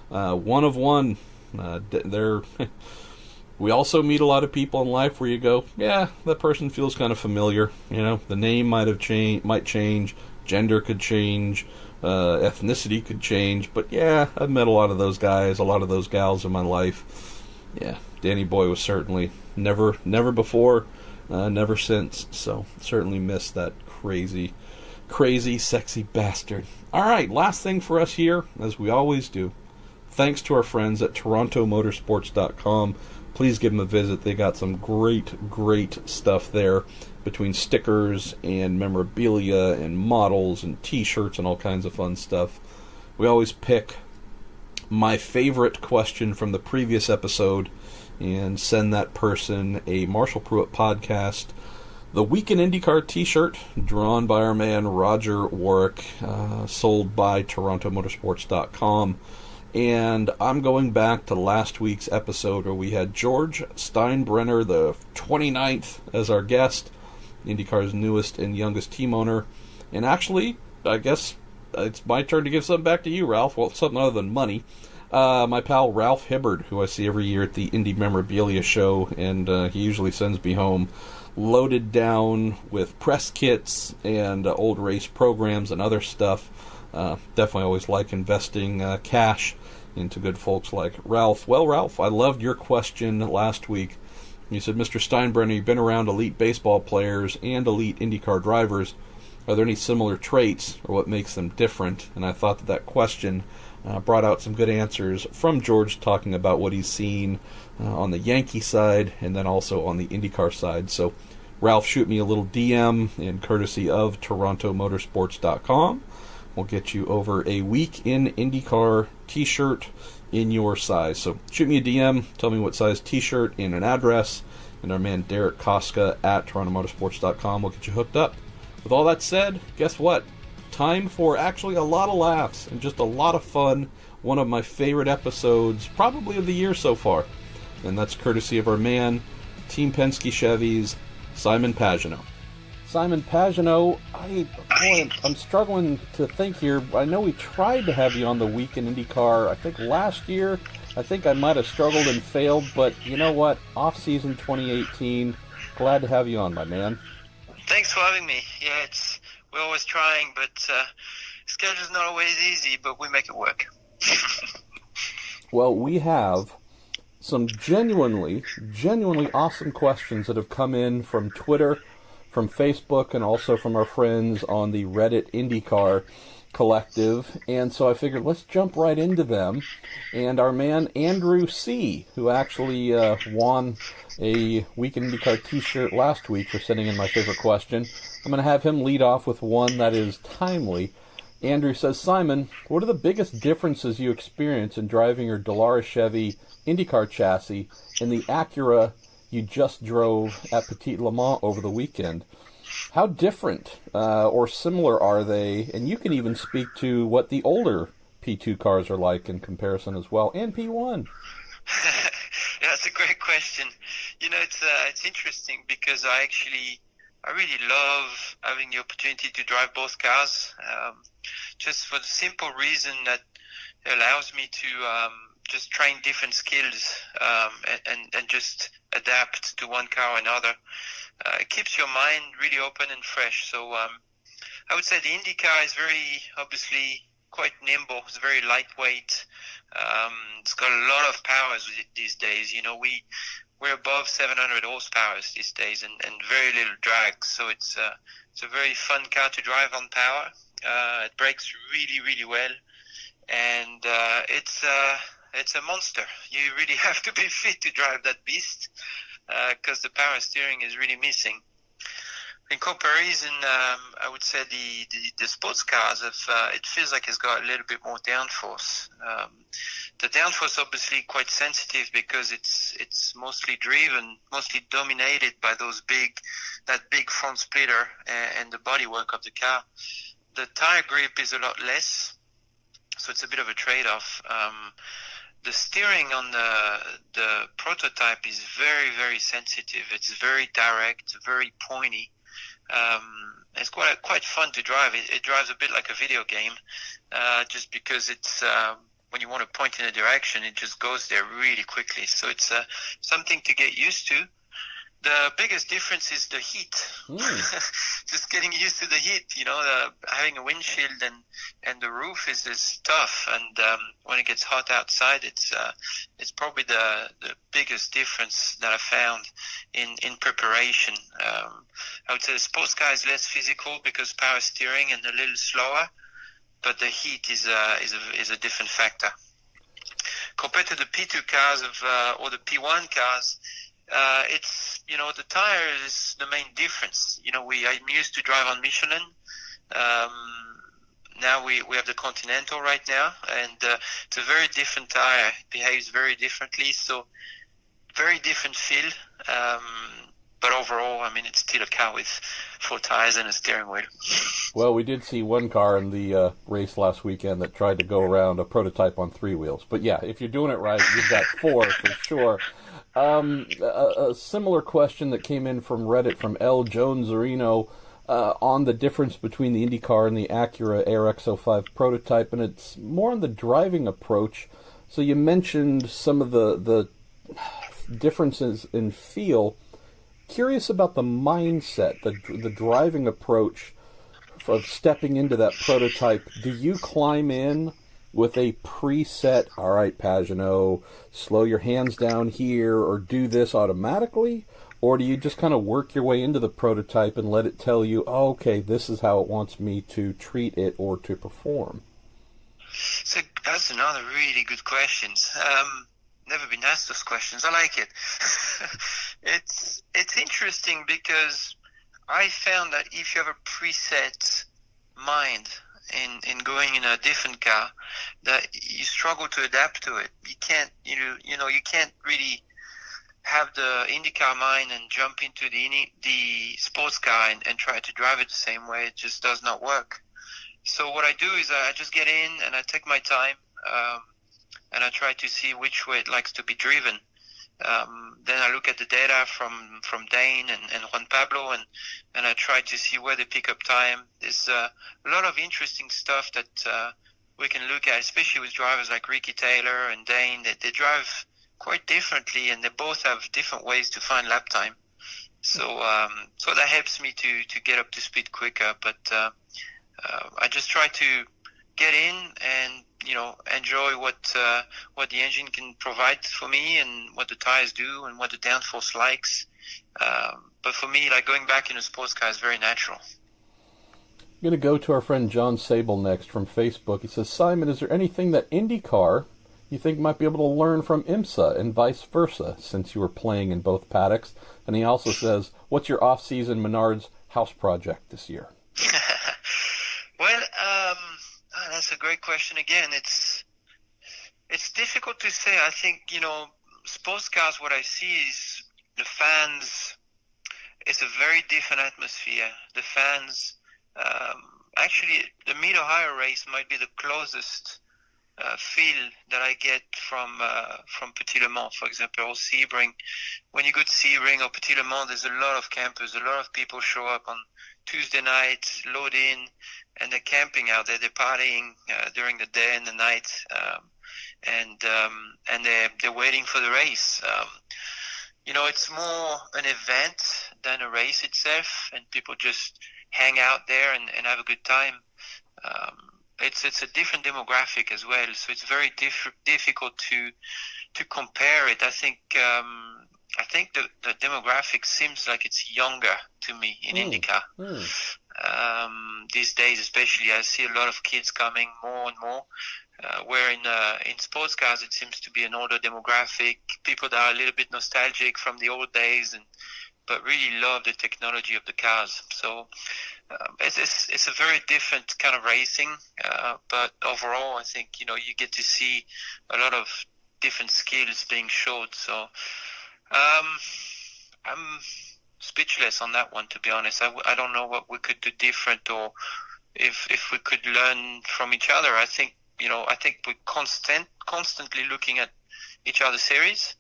one of one. We also meet a lot of people in life where you go, yeah, that person feels kind of familiar. The name might change, gender could change, ethnicity could change, but yeah, I've met a lot of those guys, a lot of those gals in my life. Yeah, Danny Boy was certainly never before, never since. So certainly miss that crazy, sexy bastard. All right, last thing for us here, as we always do. Thanks to our friends at TorontoMotorsports.com. Please give them a visit. They got some great stuff there, between stickers and memorabilia and models and t-shirts and all kinds of fun stuff. We always pick my favorite question from the previous episode and send that person a Marshall Pruitt Podcast The Week in IndyCar t-shirt, drawn by our man Roger Warwick, sold by TorontoMotorsports.com. And I'm going back to last week's episode where we had George Steinbrenner, the 29th, as our guest, IndyCar's newest and youngest team owner. And actually, I guess it's my turn to give something back to you, Ralph. Well, something other than money. My pal Ralph Hibbard, who I see every year at the Indy Memorabilia Show, and he usually sends me home loaded down with press kits and old race programs and other stuff. Definitely always like investing cash into good folks like Ralph. Well, Ralph, I loved your question last week. You said, Mr. Steinbrenner, you've been around elite baseball players and elite IndyCar drivers. Are there any similar traits or what makes them different? And I thought that question brought out some good answers from George, talking about what he's seen on the Yankee side and then also on the IndyCar side. So, Ralph, shoot me a little DM in courtesy of TorontoMotorsports.com. We'll get you over a Week in IndyCar t-shirt in your size. So shoot me a DM, tell me what size t-shirt and an address, and our man Derek Koska at TorontoMotorsports.com will get you hooked up. With all that said, guess what? Time for actually a lot of laughs and just a lot of fun. One of my favorite episodes, probably of the year so far. And that's courtesy of our man, Team Penske Chevy's Simon Pagenaud. Simon Pagenaud, I'm struggling to think here. I know we tried to have you on the Week in IndyCar, I think last year. I think I might have struggled and failed, but you know what? Off-season 2018, glad to have you on, my man. Thanks for having me. Yeah, we're always trying, but schedule's not always easy, but we make it work. Well, we have some genuinely awesome questions that have come in from Twitter, from Facebook, and also from our friends on the Reddit IndyCar collective. And so I figured let's jump right into them. And our man Andrew C., who actually won a Week in IndyCar t-shirt last week for sending in my favorite question, I'm going to have him lead off with one that is timely. Andrew says, Simon, what are the biggest differences you experience in driving your Dallara Chevy IndyCar chassis and the Acura you just drove at Petit Le Mans over the weekend? How different or similar are they? And you can even speak to what the older P2 cars are like in comparison as well, and P1. Yeah, that's a great question. It's interesting because I really love having the opportunity to drive both cars, just for the simple reason that it allows me to just train different skills and just adapt to one car or another. It keeps your mind really open and fresh. So I would say the IndyCar is obviously quite nimble. It's very lightweight. It's got a lot of powers these days. we're above 700 horsepower these days, and very little drag. So it's a very fun car to drive on power. It brakes really, really well, and it's a monster. You really have to be fit to drive that beast, because the power steering is really missing. In comparison, I would say the sports cars it feels like it's got a little bit more downforce. The downforce obviously quite sensitive because it's mostly dominated by that big front splitter and the bodywork of the car. The tire grip is a lot less, so it's a bit of a trade-off. The steering on the prototype is very, very sensitive. It's very direct, very pointy. It's quite fun to drive. It drives a bit like a video game, just because it's when you want to point in a direction, it just goes there really quickly. So it's something to get used to. The biggest difference is the heat. Just getting used to the heat. Having a windshield and the roof is tough. And when it gets hot outside, it's probably the biggest difference that I found in preparation. I would say the sports car is less physical because power steering and a little slower, but the heat is a different factor compared to the P2 cars or the P1 cars. It's the tire is the main difference. I'm used to drive on Michelin. Now we have the Continental right now, and it's a very different tire. It behaves very differently, so very different feel. But overall, I mean, it's still a car with 4 tires and a steering wheel. Well, we did see one car in the race last weekend that tried to go around a prototype on 3 wheels. But yeah, if you're doing it right, you've got 4 for sure. A similar question that came in from Reddit from L. Jones Areno on the difference between the IndyCar and the Acura ARX-05 prototype, and it's more on the driving approach. So you mentioned some of the differences in feel. Curious about the mindset, the driving approach of stepping into that prototype. Do you climb in with a preset, all right, Pagenaud, slow your hands down here or do this automatically? Or do you just kind of work your way into the prototype and let it tell you, oh, okay, this is how it wants me to treat it or to perform? So that's another really good question. Never been asked those questions. I like it. It's interesting because I found that if you have a preset mind in going in a different car, that you struggle to adapt to it. You can't you can't really have the IndyCar mind and jump into the sports car and try to drive it the same way. It just does not work. So what I do is I just get in and I take my time. And I try to see which way it likes to be driven. Then I look at the data from Dane and Juan Pablo, and I try to see where they pick up time. There's a lot of interesting stuff that we can look at, especially with drivers like Ricky Taylor and Dane. They drive quite differently, and they both have different ways to find lap time. So that helps me to get up to speed quicker. But I just try to get in and enjoy what the engine can provide for me and what the tires do and what the downforce likes. But for me, like going back in a sports car is very natural. I'm going to go to our friend John Sable next from Facebook. He says, Simon, is there anything that IndyCar you think might be able to learn from IMSA and vice versa since you were playing in both paddocks? And he also says, what's your off-season Menards house project this year? Well, that's a great question. Again, it's difficult to say. I think, sports cars, what I see is the fans, it's a very different atmosphere. The fans, actually, the Mid-Ohio race might be the closest feel that I get from Petit Le Mans, for example, or Sebring. When you go to Sebring or Petit Le Mans, there's a lot of campers. A lot of people show up on Tuesday night, load in, and they're camping out there. They're partying during the day and the night, and they're waiting for the race. It's more an event than a race itself, and people just hang out there and have a good time. It's a different demographic as well, so it's very difficult to compare it. I think I think the demographic seems like it's younger to me in IndyCar. These days, especially, I see a lot of kids coming more and more. Where in sports cars, it seems to be an older demographic, people that are a little bit nostalgic from the old days, but really love the technology of the cars. So it's a very different kind of racing. But overall, I think you get to see a lot of different skills being showed. So I'm speechless on that one, to be honest. I don't know what we could do different, or if we could learn from each other. I think we're constantly looking at each other's series.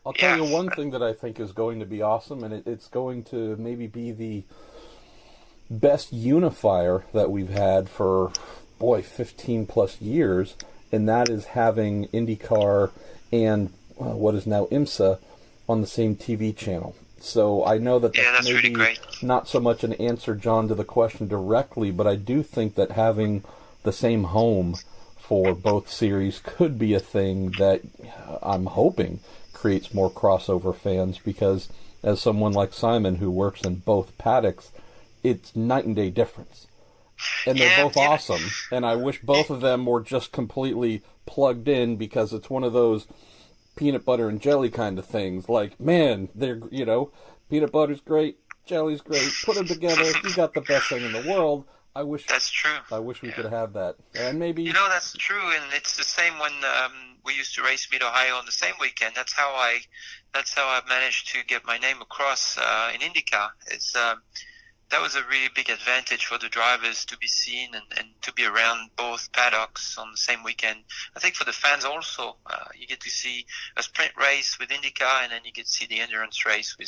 I'll tell you one thing that I think is going to be awesome, and it's going to maybe be the best unifier that we've had for, 15 plus years, and that is having IndyCar and what is now IMSA on the same TV channel. So I know that's maybe really great. Not so much an answer, John, to the question directly, but I do think that having the same home for both series could be a thing that I'm hoping creates more crossover fans, because as someone like Simon who works in both paddocks, it's night and day difference. And they're both awesome, and I wish both of them were just completely plugged in, because it's one of those peanut butter and jelly kind of things. Like, man, they're, peanut butter's great, jelly's great, put them together, you got the best thing in the world. I wish that's true. I wish we could have that. And maybe that's true, and it's the same when we used to race Mid Ohio on the same weekend. That's how I managed to get my name across in IndyCar. It's that was a really big advantage for the drivers to be seen and to be around both paddocks on the same weekend. I think for the fans also, you get to see a sprint race with IndyCar, and then you get to see the endurance race with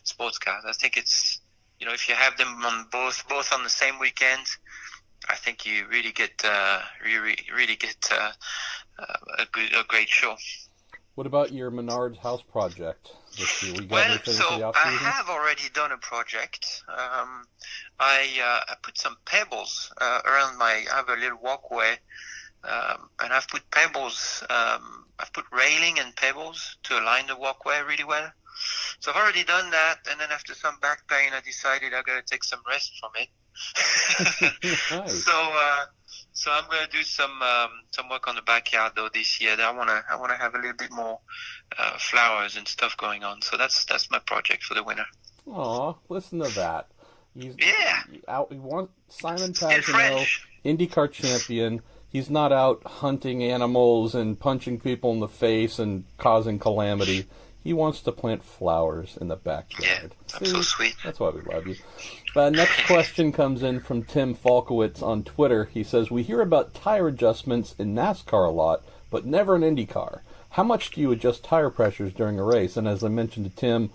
sports cars. I think it's, if you have them on both on the same weekend, I think you really get a great show. What about your Menard's house project this year? We got anything for the off-season? I have already done a project. I put some pebbles around I have a little walkway, and I've put pebbles. I've put railing and pebbles to align the walkway really well. So I've already done that, and then after some back pain, I decided I got to take some rest from it. Nice. So I'm going to do some work on the backyard though this year. I want to have a little bit more flowers and stuff going on. So that's my project for the winter. Aw, listen to that. You want Simon In Pagenaud, IndyCar champion. He's not out hunting animals and punching people in the face and causing calamity. He wants to plant flowers in the backyard. Yeah, I'm so sweet. That's why we love you. Next question comes in from Tim Falkowitz on Twitter. He says, we hear about tire adjustments in NASCAR a lot, but never in IndyCar. How much do you adjust tire pressures during a race? And as I mentioned to Tim,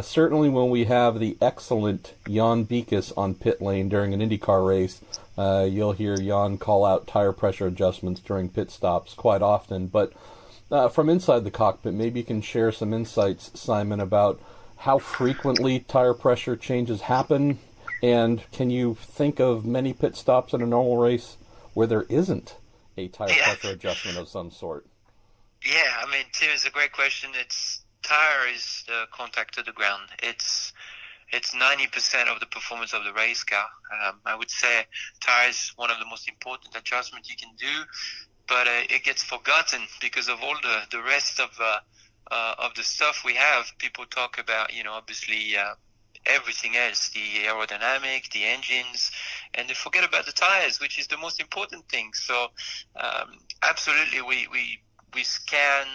certainly when we have the excellent Jan Beekes on pit lane during an IndyCar race, you'll hear Jan call out tire pressure adjustments during pit stops quite often. But from inside the cockpit, maybe you can share some insights, Simon, about how frequently tire pressure changes happen, and can you think of many pit stops in a normal race where there isn't a tire pressure adjustment of some sort? Yeah, I mean, Tim, it's a great question. Tire is the contact to the ground. It's 90% of the performance of the race car. I would say tire is one of the most important adjustments you can do, but it gets forgotten because of all the rest of the stuff we have. People talk about, obviously everything else, the aerodynamic, the engines, and they forget about the tires, which is the most important thing. So absolutely, we scan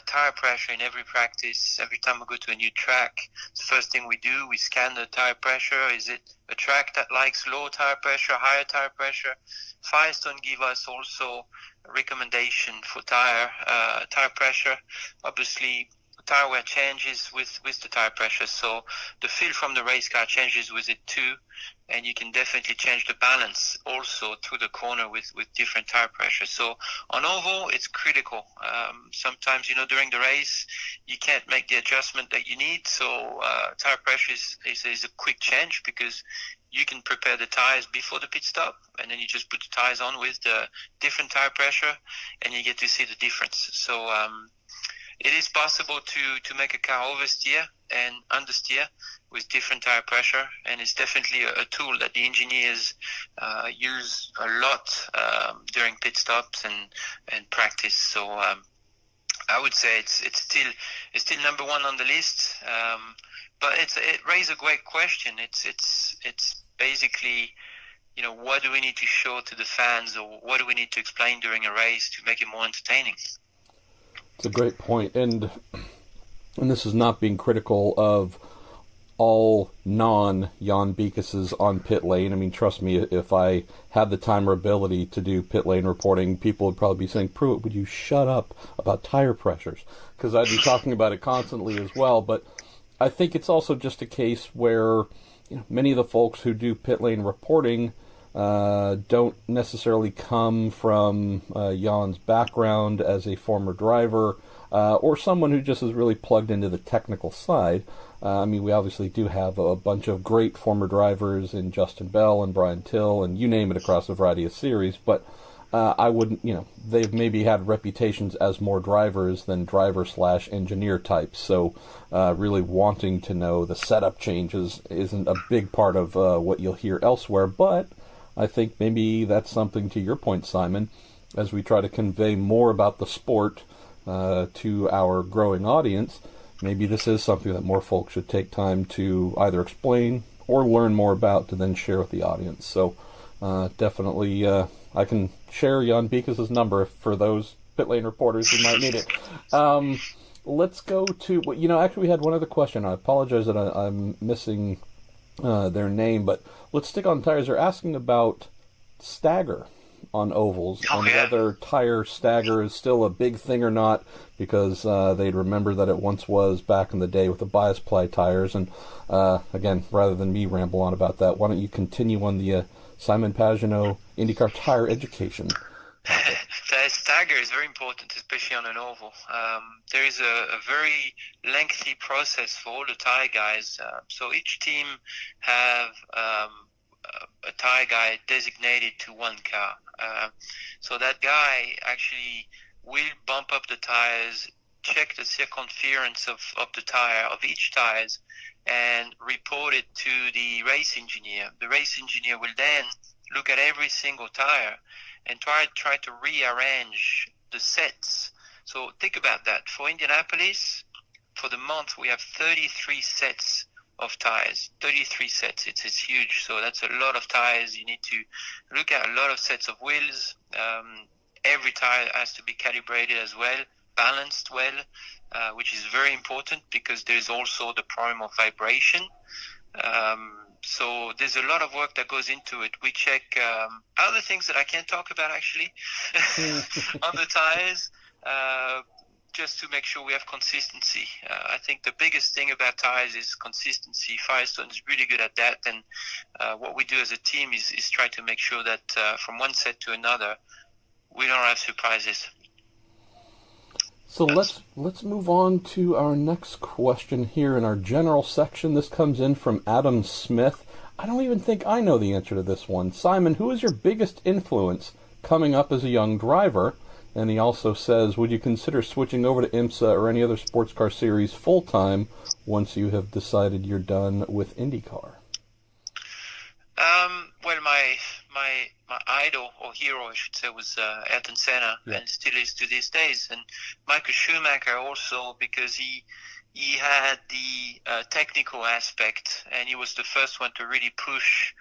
tire pressure in every practice. Every time we go to a new track, it's the first thing we do. We scan the tire pressure. Is it a track that likes low tire pressure, higher tire pressure? Firestone give us also a recommendation for tire pressure. Obviously, tire wear changes with the tire pressure. So the feel from the race car changes with it too. And you can definitely change the balance also through the corner with different tire pressure. So on oval, it's critical. Sometimes, during the race, you can't make the adjustment that you need. So tire pressure is a quick change, because you can prepare the tires before the pit stop, and then you just put the tires on with the different tire pressure, and you get to see the difference. So it is possible to make a car oversteer and understeer with different tire pressure, and it's definitely a tool that the engineers use a lot during pit stops and practice. So I would say it's still number one on the list. But it raises a great question. It's basically, what do we need to show to the fans, or what do we need to explain during a race to make it more entertaining? It's a great point, and this is not being critical of all non-Jan Beekes's on pit lane. I mean, trust me, if I had the time or ability to do pit lane reporting, people would probably be saying, "Pruitt, would you shut up about tire pressures?" Because I'd be talking about it constantly as well. But I think it's also just a case where many of the folks who do pit lane reporting don't necessarily come from Jan's background as a former driver, or someone who just is really plugged into the technical side. I mean, we obviously do have a bunch of great former drivers in Justin Bell and Brian Till, and you name it, across a variety of series, but I wouldn't, they've maybe had reputations as more drivers than driver/engineer types, so really wanting to know the setup changes isn't a big part of what you'll hear elsewhere. But I think maybe that's something, to your point, Simon, as we try to convey more about the sport to our growing audience. Maybe this is something that more folks should take time to either explain or learn more about to then share with the audience. So definitely I can share Jan Beekes's number for those pit lane reporters who might need it. Let's go to, actually we had one other question. I apologize that I'm missing their name, but let's stick on tires. They're asking about stagger on ovals, and whether tire stagger is still a big thing or not, because they'd remember that it once was back in the day with the bias ply tires. And again, rather than me ramble on about that, why don't you continue on the Simon Pagenaud IndyCar tire education? The stagger is very important, especially on an oval. There is a very lengthy process for all the tire guys. So each team have a tire guy designated to one car. So that guy actually will bump up the tires, check the circumference of the tire, of each tires, and report it to the race engineer. The race engineer will then look at every single tire and try to rearrange the sets. So think about that. For Indianapolis, for the month, we have 33 sets of tires. 33 sets. It's huge. So that's a lot of tires. You need to look at a lot of sets of wheels. Every tire has to be calibrated as well, balanced well, which is very important, because there's also the problem of vibration. So there's a lot of work that goes into it. We check other things that I can't talk about, actually, on the tires, just to make sure we have consistency. I think the biggest thing about tires is consistency. Firestone is really good at that, and what we do as a team is try to make sure that from one set to another, we don't have surprises. So let's move on to our next question here in our general section. This comes in from Adam Smith. I don't even think I know the answer to this one. Simon, who is your biggest influence coming up as a young driver? And he also says, would you consider switching over to IMSA or any other sports car series full-time once you have decided you're done with IndyCar? Well, my idol, or hero, I should say, was Ayrton Senna, and still is to these days. And Michael Schumacher also, because he had the technical aspect, and he was the first one to really push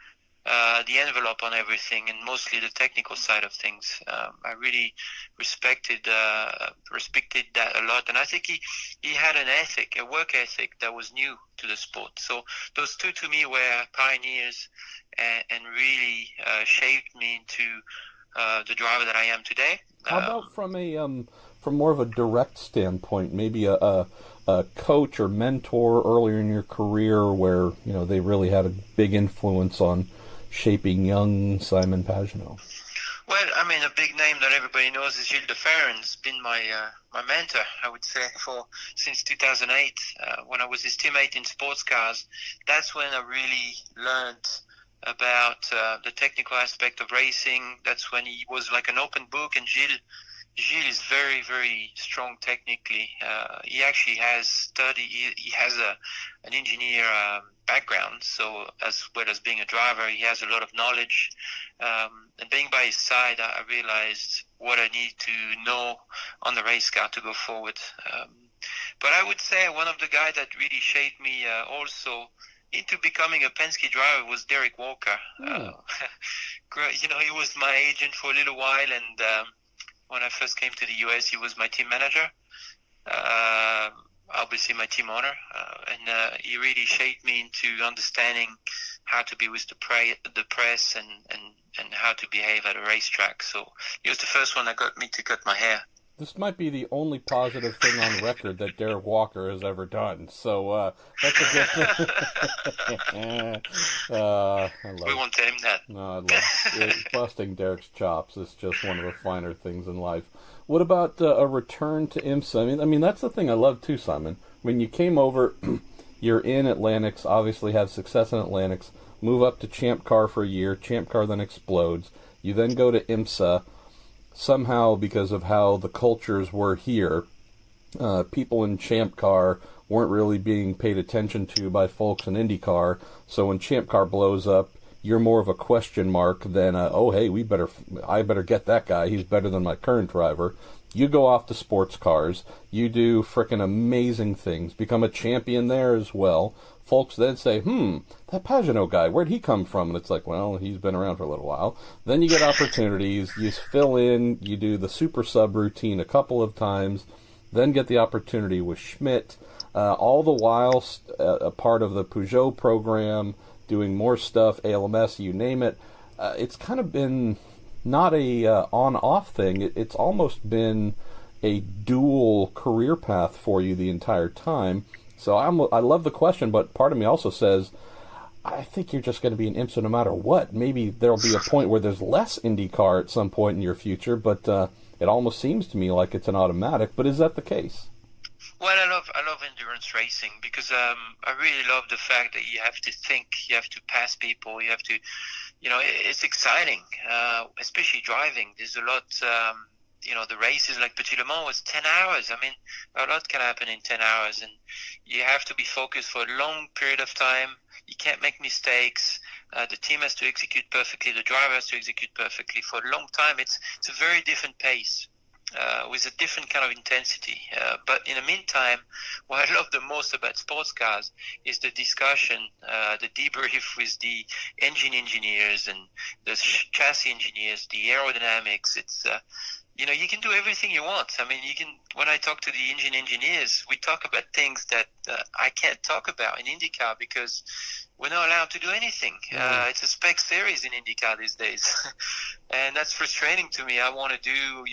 the envelope on everything, and mostly the technical side of things. I really respected that a lot, and I think he had an ethic, a work ethic that was new to the sport. So those two to me were pioneers, and really shaped me into the driver that I am today. How about from from more of a direct standpoint, maybe a coach or mentor earlier in your career where, they really had a big influence on shaping young Simon Pagenaud? Well, I mean, a big name that everybody knows is Gilles de Ferran. Has been my mentor, I would say, since 2008. When I was his teammate in sports cars, that's when I really learned about the technical aspect of racing. That's when he was like an open book, and Gilles is very, very strong technically. He actually has studied. He has an engineer background, so as well as being a driver, he has a lot of knowledge. And being by his side, I realized what I need to know on the race car to go forward. But I would say one of the guys that really shaped me also into becoming a Penske driver was Derek Walker. He was my agent for a little while, and when I first came to the US, he was my team manager. Obviously my team owner, and he really shaped me into understanding how to be with the press and how to behave at a racetrack. So he was the first one that got me to cut my hair. This might be the only positive thing on record that Derek Walker has ever done. So that's a good thing. We won't tell him that. No, I love it. Busting Derek's chops is just one of the finer things in life. What about a return to IMSA? I mean, that's the thing I love too, Simon. When you came over, you're in Atlantics, obviously have success in Atlantics, move up to Champ Car for a year, Champ Car then explodes. You then go to IMSA. Somehow, because of how the cultures were here, people in Champ Car weren't really being paid attention to by folks in IndyCar. So when Champ Car blows up, you're more of a question mark than I better get that guy. He's better than my current driver. You go off to sports cars. You do frickin' amazing things. Become a champion there as well. Folks then say, that Pagenaud guy, where'd he come from? And it's like, well, he's been around for a little while. Then you get opportunities. You fill in. You do the super sub routine a couple of times. Then get the opportunity with Schmidt. All the while a part of the Pagenaud program, doing more stuff, ALMS, you name it. It's kind of been not a on-off thing. It's almost been a dual career path for you the entire time. So I love the question, but part of me also says, I think you're just going to be an IMSA no matter what. Maybe there'll be a point where there's less IndyCar at some point in your future, but it almost seems to me like it's an automatic. But is that the case? Well, I love endurance racing because I really love the fact that you have to think, you have to pass people, you have to, it's exciting, especially driving. There's a lot. The races like Petit Le Mans was 10 hours. I mean, a lot can happen in 10 hours, and you have to be focused for a long period of time. You can't make mistakes. The team has to execute perfectly. The driver has to execute perfectly for a long time. It's a very different pace with a different kind of intensity. But in the meantime, what I love the most about sports cars is the discussion, the debrief with the engine engineers and the chassis engineers, the aerodynamics. It's you can do everything you want. I mean, when I talk to the engine engineers, we talk about things that I can't talk about in IndyCar because we're not allowed to do anything. It's a spec series in IndyCar these days. And that's frustrating to me. I want to do,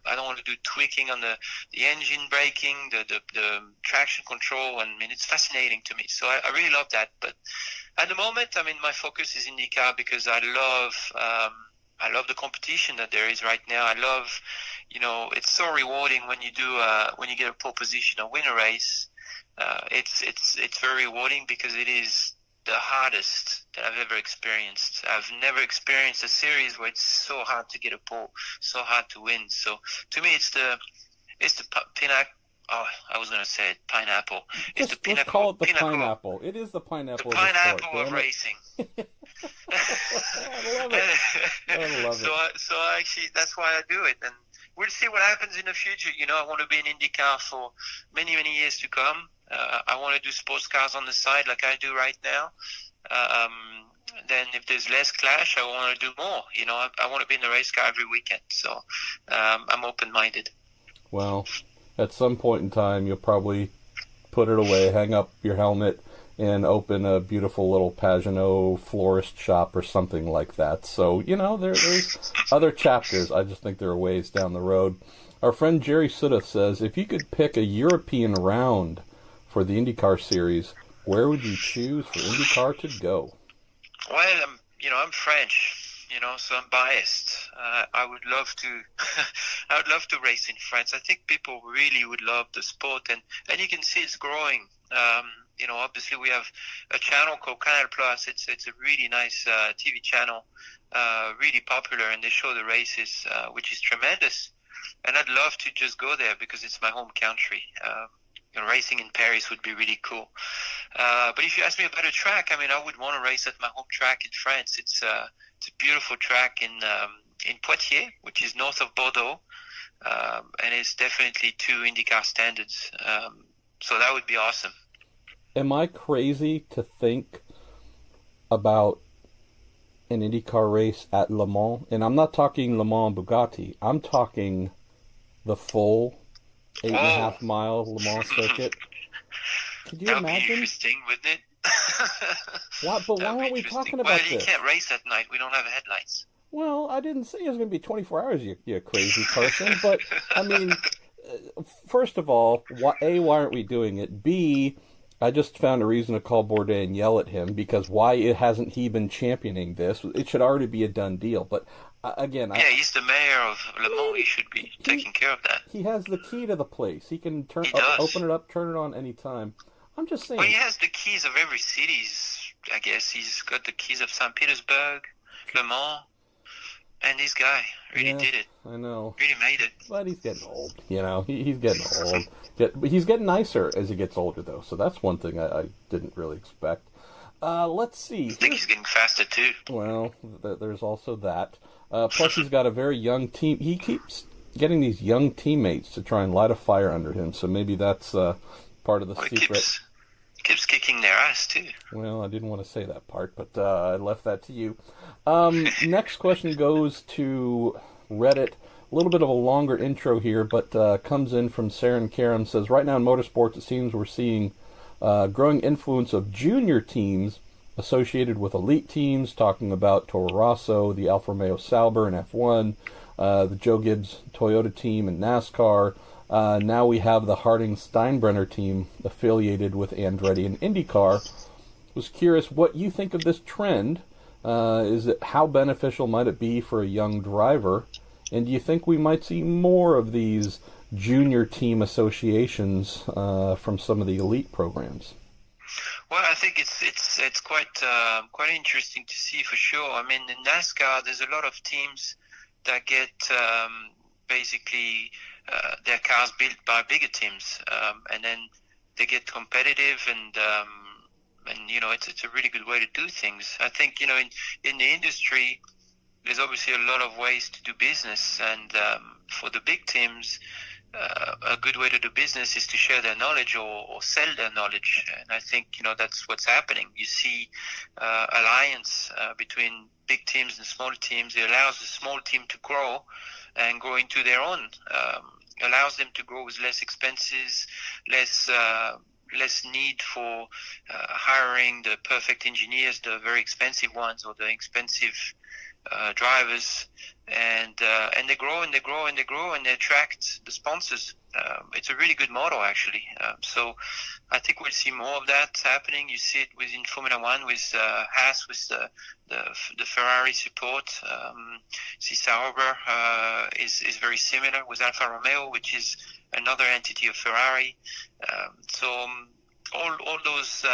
I don't want to do tweaking on the engine braking, the traction control. And I mean, it's fascinating to me. So I really love that. But at the moment, I mean, my focus is IndyCar because I love the competition that there is right now. I love, it's so rewarding when you when you get a pole position or win a race. It's very rewarding because it is the hardest that I've ever experienced. I've never experienced a series where it's so hard to get a pole, so hard to win. So to me, it's the pinnacle. Oh, I was going to say pineapple. It's the pinnacle. Let's call it the pineapple. It is the pineapple. The pineapple of racing. I love it. So actually, that's why I do it, and we'll see what happens in the future. I want to be in IndyCar for many, many years to come. I want to do sports cars on the side like I do right now. Then if there's less clash, I want to do more. I want to be in the race car every weekend. So I'm open-minded. Well, at some point in time, you'll probably put it away, hang up your helmet, and open a beautiful little Pagenaud florist shop or something like that. So, there's other chapters. I just think there are ways down the road. Our friend Jerry Sutta says, if you could pick a European round for the IndyCar series, where would you choose for IndyCar to go? Well, I'm French, so I'm biased. I would love to, I would love to race in France. I think people really would love the sport, and you can see it's growing. Obviously we have a channel called Canal Plus. It's a really nice TV channel, really popular, and they show the races, which is tremendous. And I'd love to just go there because it's my home country. Racing in Paris would be really cool. But if you ask me about a track, I would want to race at my home track in France. It's a beautiful track in Poitiers, which is north of Bordeaux, and it's definitely to IndyCar standards. So that would be awesome. Am I crazy to think about an IndyCar race at Le Mans? And I'm not talking Le Mans Bugatti. I'm talking the full 8.5 mile Le Mans circuit. Could you that imagine? That would be interesting, wouldn't it? But why aren't we talking about this? Well, you can't race at night. We don't have headlights. Well, I didn't say it was going to be 24 hours, you crazy person. But, first of all, why aren't we doing it? B, I just found a reason to call Bourdais and yell at him, because why hasn't he been championing this? It should already be a done deal. But again, he's the mayor of Le Mans. He should be taking care of that. He has the key to the place. He can open it up, turn it on anytime. I'm just saying. Well, he has the keys of every city. I guess he's got the keys of St. Petersburg, Le Mans, and this guy really did it. I know. Really made it. But he's getting old. He's getting old. But he's getting nicer as he gets older, though. So that's one thing I didn't really expect. Let's see. I think he's getting faster, too. Well, there's also that. Plus, he's got a very young team. He keeps getting these young teammates to try and light a fire under him. So maybe that's part of the secret. Keeps kicking their ass, too. Well, I didn't want to say that part, but I left that to you. Next question goes to Reddit. A little bit of a longer intro here, but comes in from Saren Karam. Says, right now in motorsports, it seems we're seeing growing influence of junior teams associated with elite teams, talking about Toro Rosso, the Alfa Romeo Sauber in F1, the Joe Gibbs Toyota team in NASCAR. Now we have the Harding Steinbrenner team affiliated with Andretti in IndyCar. Was curious what you think of this trend. How beneficial might it be for a young driver? And do you think we might see more of these junior team associations from some of the elite programs? Well, I think it's quite interesting to see for sure. In NASCAR, there's a lot of teams that get basically their cars built by bigger teams, and then they get competitive, and it's a really good way to do things. I think in the industry, there's obviously a lot of ways to do business, and for the big teams, a good way to do business is to share their knowledge or sell their knowledge. And I think that's what's happening. You see alliance between big teams and small teams. It allows the small team to grow and grow into their own. Allows them to grow with less expenses, less need for hiring the perfect engineers, the very expensive ones, or the expensive drivers, and they grow and they grow and they grow, and they attract the sponsors. It's a really good model, actually. So I think we'll see more of that happening. You see it within Formula One with Haas, with the Ferrari support. See Sauber is very similar with Alfa Romeo, which is another entity of Ferrari. So all those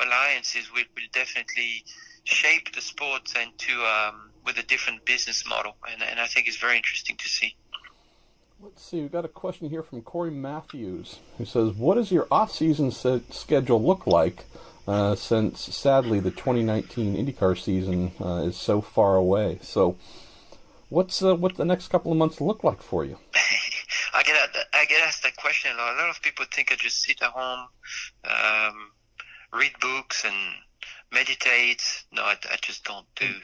alliances will definitely shape the sport into with a different business model, and I think it's very interesting to see. Let's see, we've got a question here from Corey Matthews, who says, what does your off-season schedule look like, since, sadly, the 2019 IndyCar season is so far away? So, what's what the next couple of months look like for you? I get asked that question a lot. A lot of people think I just sit at home, read books, and meditate. No, I just don't do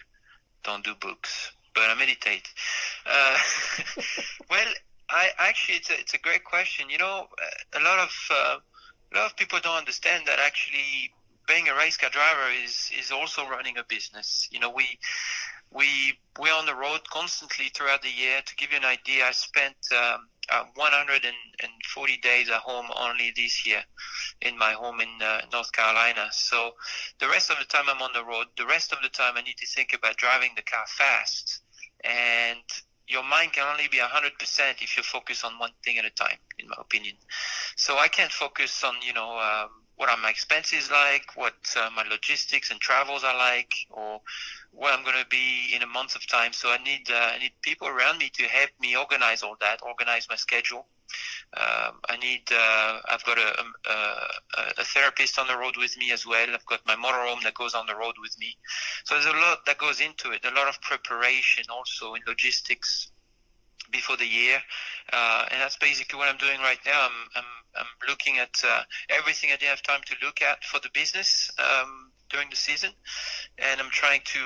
books, but I meditate. Well, it's a great question. A lot of people don't understand that actually being a race car driver is also running a business. We're on the road constantly throughout the year. To give you an idea, I spent 140 days at home only this year in my home in North Carolina. So the rest of the time I'm on the road. The rest of the time I need to think about driving the car fast. And your mind can only be 100% if you focus on one thing at a time, in my opinion. So I can't focus on, what are my expenses like, what my logistics and travels are like, or where I'm going to be in a month of time. So I need people around me to help me organize all that, organize my schedule. I've got a therapist on the road with me as well. I've got my motorhome that goes on the road with me. So there's a lot that goes into it, a lot of preparation also in logistics before the year. And that's basically what I'm doing right now. I'm looking at everything I didn't have time to look at for the business during the season, and I'm trying to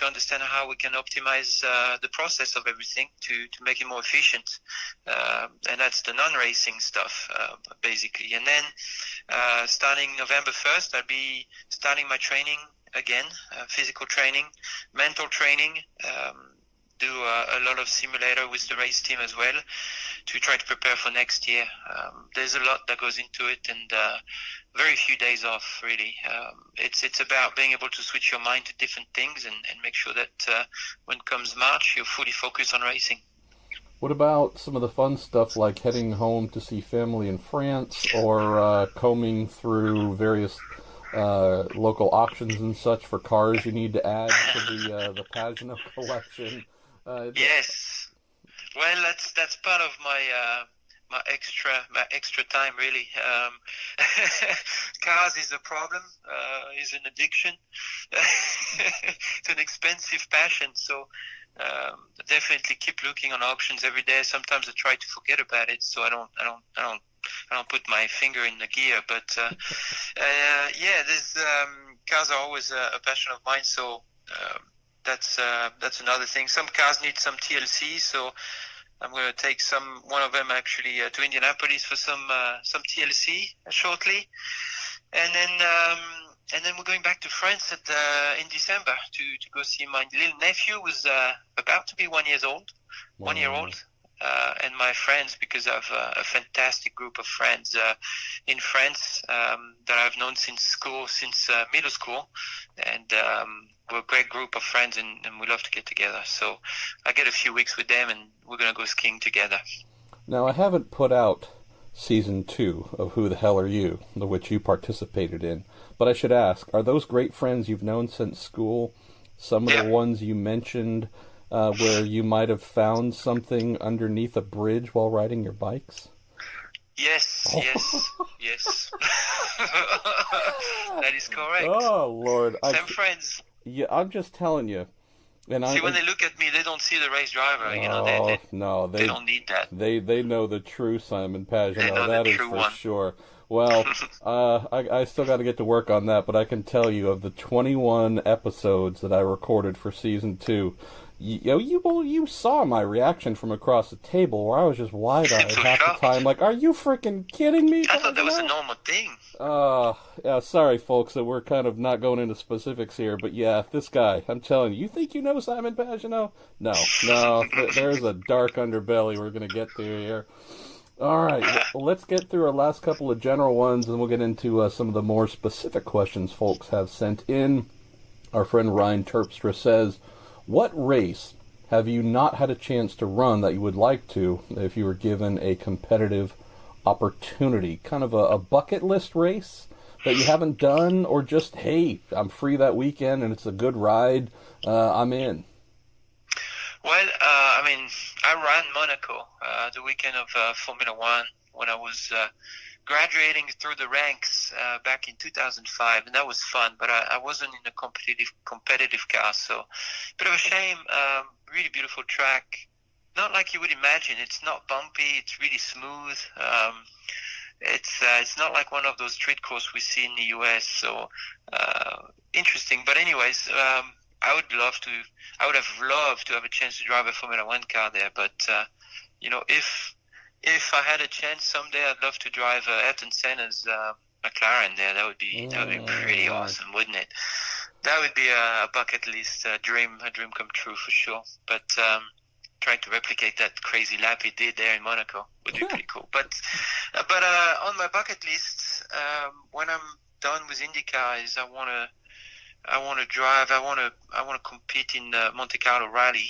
understand how we can optimize the process of everything to make it more efficient, and that's the non-racing stuff basically. And then starting November 1st, I'll be starting my training again, physical training, mental training, do a lot of simulator with the race team as well to try to prepare for next year. There's a lot that goes into it, and very few days off, really. It's about being able to switch your mind to different things and make sure that when comes March, you're fully focused on racing. What about some of the fun stuff like heading home to see family in France, or combing through various local auctions and such for cars you need to add to the Pagenaud collection? Yes. Well, that's part of my my extra time, really. Cars is a problem, is an addiction. It's an expensive passion, so definitely keep looking on auctions every day. Sometimes I try to forget about it, so I don't put my finger in the gear. But there's cars are always a passion of mine, so that's another thing. Some cars need some TLC, so I'm going to take one of them actually to Indianapolis for some TLC shortly, and then we're going back to France in December to go see my little nephew, who's about to be 1 year old, Wow. 1 year old, and my friends, because I have a fantastic group of friends in France that I've known since middle school, and we're a great group of friends, and we love to get together. So I get a few weeks with them, and we're going to go skiing together. Now, I haven't put out Season 2 of Who the Hell Are You, which you participated in, but I should ask, are those great friends you've known since school some of the ones you mentioned where you might have found something underneath a bridge while riding your bikes? Yes. That is correct. Oh, Lord. Same friends. Yeah, I'm just telling you. And when they look at me, they don't see the race driver. They don't need that. They know the true Simon Pagenaud. That is for one. Sure. Well, I still got to get to work on that, but I can tell you, of the 21 episodes that I recorded for Season 2, you saw my reaction from across the table, where I was just wide-eyed half the time, like, are you freaking kidding me? I thought that was a normal thing. Yeah, sorry, folks, that we're kind of not going into specifics here, but yeah, this guy, I'm telling you, think you know Simon Pagenaud? No, there's a dark underbelly we're going to get to here. All right, well, let's get through our last couple of general ones, and we'll get into some of the more specific questions folks have sent in. Our friend Ryan Terpstra says, what race have you not had a chance to run that you would like to if you were given a competitive opportunity? Kind of a bucket list race that you haven't done, or just, hey, I'm free that weekend and it's a good ride, I'm in? Well, I ran Monaco the weekend of Formula One when I was graduating through the ranks back in 2005, and that was fun, but I wasn't in a competitive car, so bit of a shame. Really beautiful track, not like you would imagine. It's not bumpy, it's really smooth. It's not like one of those street courses we see in the US, so interesting. But anyways, I would have loved to have a chance to drive a Formula One car there, but if I had a chance someday, I'd love to drive Ayrton Senna's McLaren there. That would be pretty awesome, wouldn't it? That would be a bucket list a dream come true for sure. But trying to replicate that crazy lap he did there in Monaco would be pretty cool. But on my bucket list, when I'm done with IndyCar, is I want to drive. I want to compete in the Monte Carlo Rally,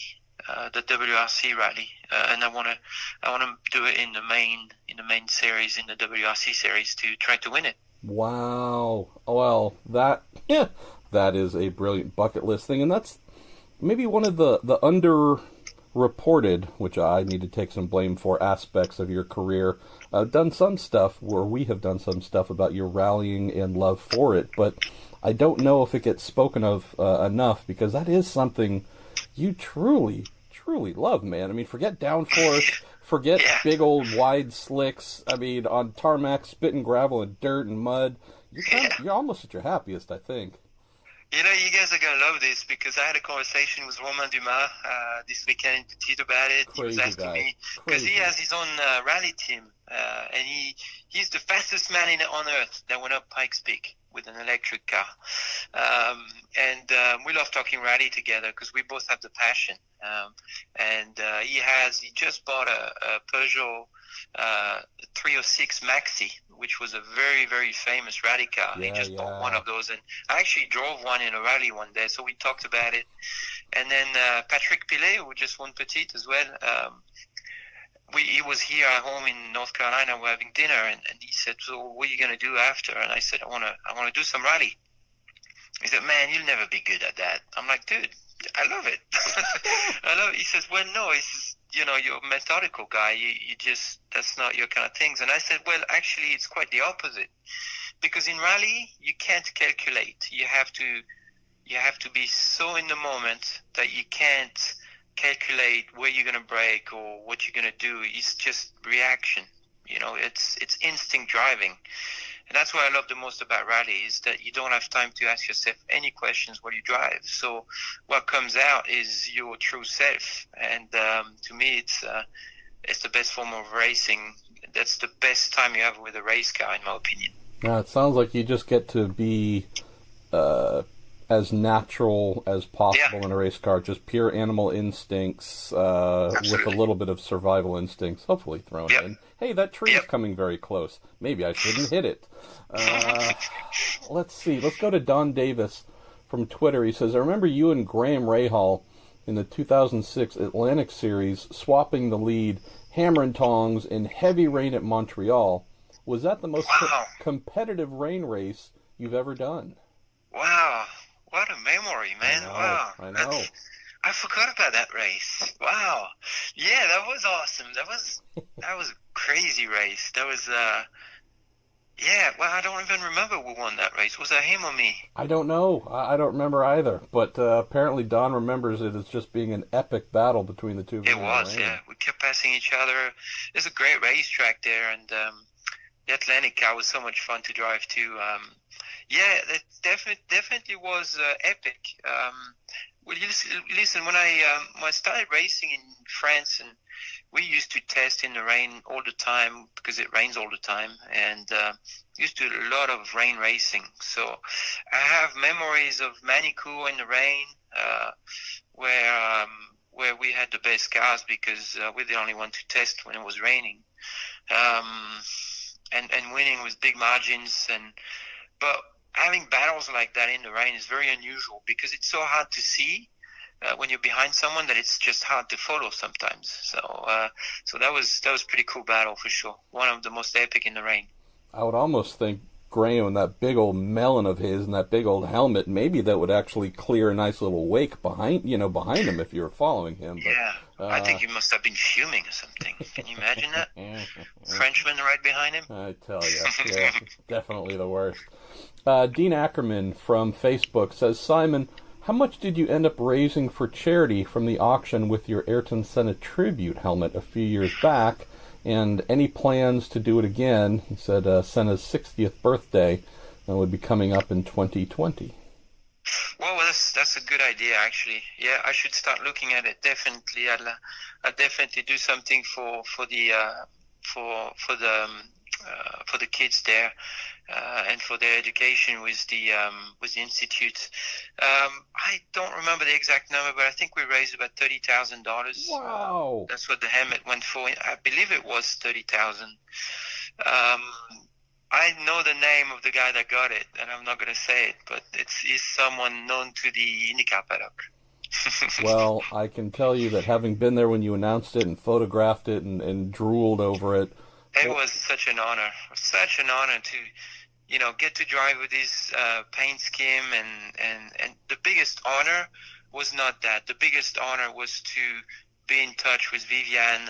the WRC Rally, and I want to do it in the main series, in the WRC series, to try to win it. Wow. Well, that is a brilliant bucket list thing, and that's maybe one of the underreported, which I need to take some blame for, aspects of your career. I've done some stuff, where we have done some stuff about your rallying and love for it, but I don't know if it gets spoken of enough, because that is something you truly, truly love, man. I mean, forget downforce, forget big old wide slicks. I mean, on tarmac, spitting gravel and dirt and mud, you're almost at your happiest, I think. You know, you guys are going to love this, because I had a conversation with Romain Dumas this weekend in Petit about it. He was asking me, because he has his own rally team, and he's the fastest man on earth that went up Pikes Peak with an electric car. And we love talking rally together, because we both have the passion. He just bought a Pagenaud 306 Maxi, which was a very, very famous rally car. He just bought one of those, and I actually drove one in a rally one day, so we talked about it. And then Patrick Pilet, who just won Petit as well, he was here at home in North Carolina. We're having dinner, and he said, "So what are you going to do after?" And I said, I want to do some rally." He said, "Man, you'll never be good at that." I'm like, "Dude, I love it." I love it. He says, "Well, no, it's, you're a methodical guy. You just, that's not your kind of things." And I said, "Well, actually, it's quite the opposite, because in rally you can't calculate. You have to be so in the moment that you can't calculate where you're going to brake or what you're going to do. It's just reaction. It's instinct driving." And that's what I love the most about rally, is that you don't have time to ask yourself any questions while you drive. So what comes out is your true self. And to me, it's the best form of racing. That's the best time you have with a race car, in my opinion. Now, it sounds like you just get to be as natural as possible in a race car, just pure animal instincts with a little bit of survival instincts, hopefully thrown in. Hey, that tree is coming very close. Maybe I shouldn't hit it. Let's see. Let's go to Don Davis from Twitter. He says, "I remember you and Graham Rahal in the 2006 Atlantic Series swapping the lead, hammer and tongs, in heavy rain at Montreal. Was that the most competitive rain race you've ever done?" Wow. What a memory, man. I know. I forgot about that race. Wow. Yeah, that was awesome. That was a crazy race. That was I don't even remember who won that race. Was that him or me? I don't know. I don't remember either. But apparently Don remembers it as just being an epic battle between the two. It was, yeah. We kept passing each other. There's a great racetrack there, and the Atlantic car was so much fun to drive too. It definitely was epic. Well, listen, when I started racing in France, and we used to test in the rain all the time, because it rains all the time, and used to do a lot of rain racing. So I have memories of Manicourt in the rain, where we had the best cars, because we're the only one to test when it was raining, and winning with big margins. But having battles like that in the rain is very unusual, because it's so hard to see when you're behind someone, that it's just hard to follow sometimes. So that was pretty cool battle for sure. One of the most epic in the rain. I would almost think Graham and that big old melon of his and that big old helmet, maybe that would actually clear a nice little wake behind him if you were following him. But, I think he must have been fuming or something. Can you imagine that? Frenchman right behind him? I tell you, definitely the worst. Dean Ackerman from Facebook says, "Simon, how much did you end up raising for charity from the auction with your Ayrton Senna tribute helmet a few years back? And any plans to do it again?" He said Senna's 60th birthday would be coming up in 2020. Well, that's a good idea, actually. Yeah, I should start looking at it. Definitely, I'll definitely do something for the for the kids there, and for their education with the institute. I don't remember the exact number, but I think we raised about $30,000. Wow. That's what the helmet went for. I believe it was 30,000. I know the name of the guy that got it, and I'm not going to say it, but he's someone known to the IndyCar paddock. Well, I can tell you that having been there when you announced it and photographed it and drooled over it. It was such an honor to, get to drive with this paint scheme, and the biggest honor was not that. The biggest honor was to be in touch with Vivian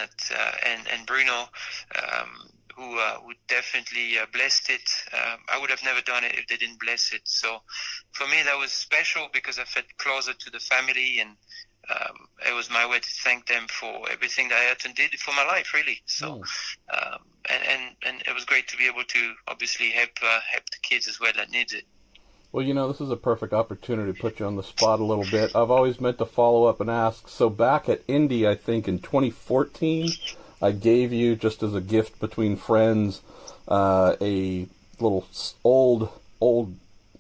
and Bruno, who definitely blessed it. I would have never done it if they didn't bless it. So for me, that was special because I felt closer to the family, and it was my way to thank them for everything that Ayrton did for my life, really. So, and it was great to be able to obviously help the kids as well that needs it. Well, this is a perfect opportunity to put you on the spot a little bit. I've always meant to follow up and ask. So back at Indy, I think in 2014, I gave you, just as a gift between friends, a little old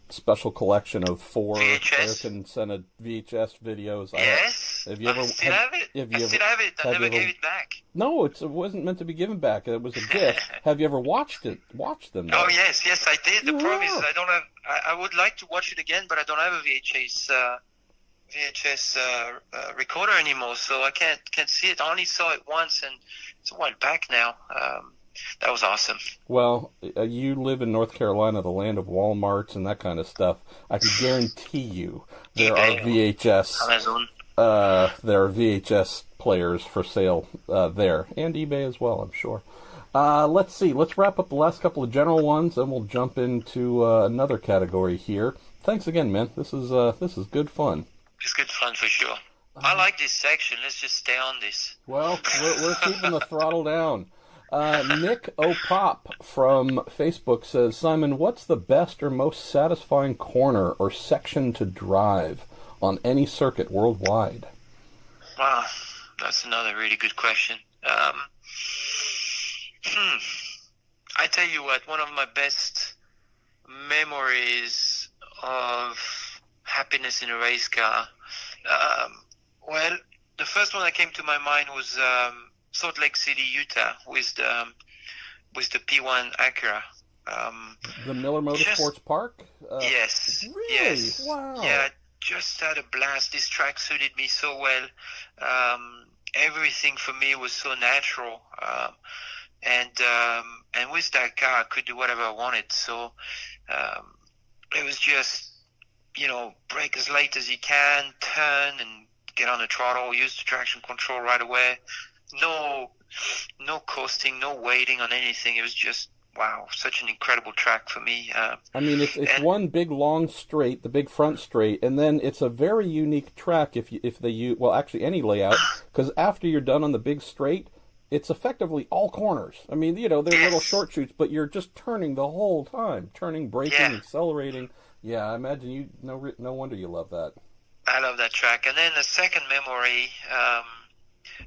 special collection of 4 Ayrton Senna VHS videos. Yes, I still have it. I never gave it back. No, it wasn't meant to be given back. It was a gift. Have you ever watched them? Though? Oh yes, I did. The problem is I don't have. I would like to watch it again, but I don't have a VHS recorder anymore, so I can't see it. I only saw it once, and it's a while back now. That was awesome. Well, you live in North Carolina, the land of Walmarts and that kind of stuff. I can guarantee you there are VHS. Amazon. There are VHS players for sale there, and eBay as well, I'm sure. Let's see. Let's wrap up the last couple of general ones, and we'll jump into another category here. Thanks again, man. This is good fun. It's good fun for sure. I like this section. Let's just stay on this. Well, we're keeping the throttle down. Nick O'Pop from Facebook says, Simon, what's the best or most satisfying corner or section to drive on any circuit worldwide? Wow, that's another really good question. I tell you what, one of my best memories of happiness in a race car, well, the first one that came to my mind was Salt Lake City, Utah, with the P1 Acura. The Miller Motorsports Park? Yes. Really? Yes. Wow. Yeah, just had a blast. This track suited me so well. Everything for me was so natural. And with that car, I could do whatever I wanted. So it was just, brake as late as you can, turn and get on the throttle, use the traction control right away. No coasting, no waiting on anything. It was just, wow, such an incredible track for me. It's one big long straight, the big front straight, and then it's a very unique track if they use, well, actually any layout, because after you're done on the big straight, it's effectively all corners. They're little short shoots, but you're just turning the whole time, braking, accelerating. Yeah, I imagine no wonder you love that. I love that track. And then the second memory,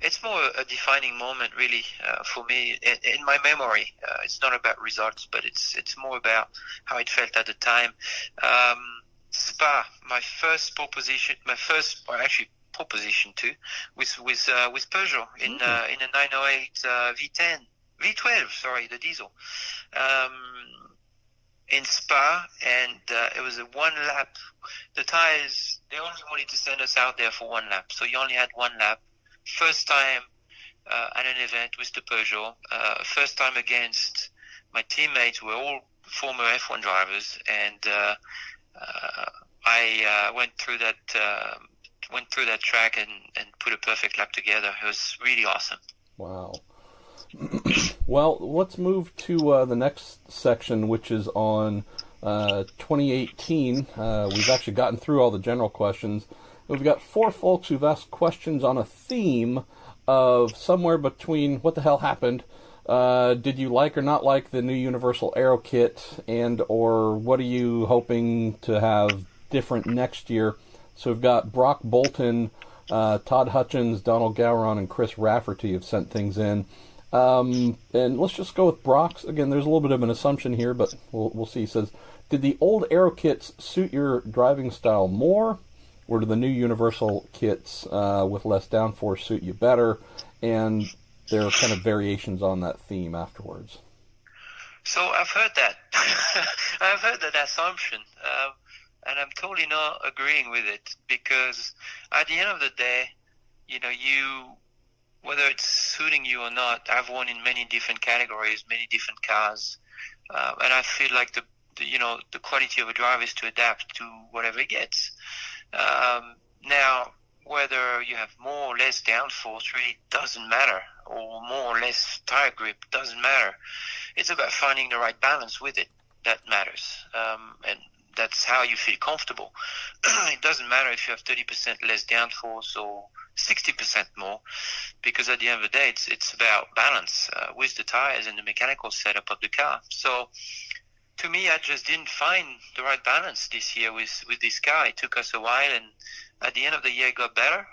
it's more a defining moment, really, for me in my memory. It's not about results, but it's more about how it felt at the time. Spa, my first pole position, pole position too, with Pagenaud in a 908 V12, sorry, the diesel. In Spa, and it was a one lap. The tires, they only wanted to send us out there for one lap, so you only had one lap. First time at an event with the Pagenaud, first time against my teammates who were all former F1 drivers, and I went through that track and put a perfect lap together. It was really awesome. Wow. Well, let's move to the next section, which is on 2018. We've actually gotten through all the general questions. We've got 4 folks who've asked questions on a theme of somewhere between what the hell happened, did you like or not like the new Universal Aero Kit, and or what are you hoping to have different next year? So we've got Brock Bolton, Todd Hutchins, Donald Gowron, and Chris Rafferty have sent things in. And let's just go with Brock's. Again, there's a little bit of an assumption here, but we'll see. He says, did the old aero kits suit your driving style more, or do the new universal kits with less downforce suit you better? And there are kind of variations on that theme afterwards. So I've heard that. I've heard that assumption, and I'm totally not agreeing with it, because at the end of the day, whether it's suiting you or not, I've won in many different categories, many different cars, and I feel like the quality of a driver is to adapt to whatever it gets. Now, whether you have more or less downforce really doesn't matter, or more or less tire grip doesn't matter. It's about finding the right balance with it that matters, and that's how you feel comfortable. It doesn't matter if you have 30% less downforce or 60% more, because at the end of the day, it's about balance with the tires and the mechanical setup of the car. So, to me, I just didn't find the right balance this year with this car. It took us a while, and at the end of the year, it got better.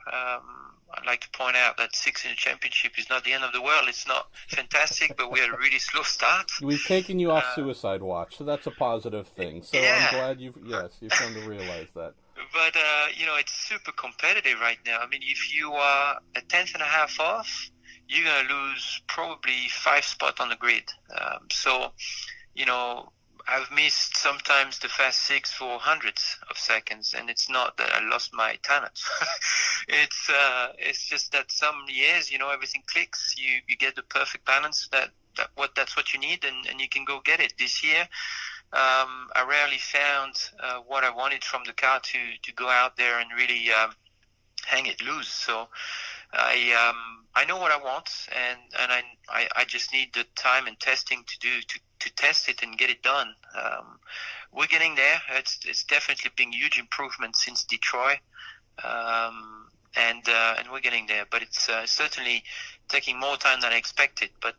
I'd like to point out that 6th in the championship is not the end of the world. It's not fantastic, but we had a really slow start. We've taken you off suicide watch, so that's a positive thing. So yeah. I'm glad you've come to realize that. But, it's super competitive right now. I mean, if you are a tenth and a half off, you're going to lose probably 5 spots on the grid. I've missed sometimes the fast 6 for hundreds of seconds, and it's not that I lost my talent. It's just that some years, everything clicks. You get the perfect balance. That's what you need, and you can go get it. This year, I rarely found what I wanted from the car to go out there and really hang it loose. So I know what I want, and I just need the time and testing to test it and get it done. We're getting there. It's definitely been huge improvement since Detroit, and we're getting there. But it's certainly taking more time than I expected. But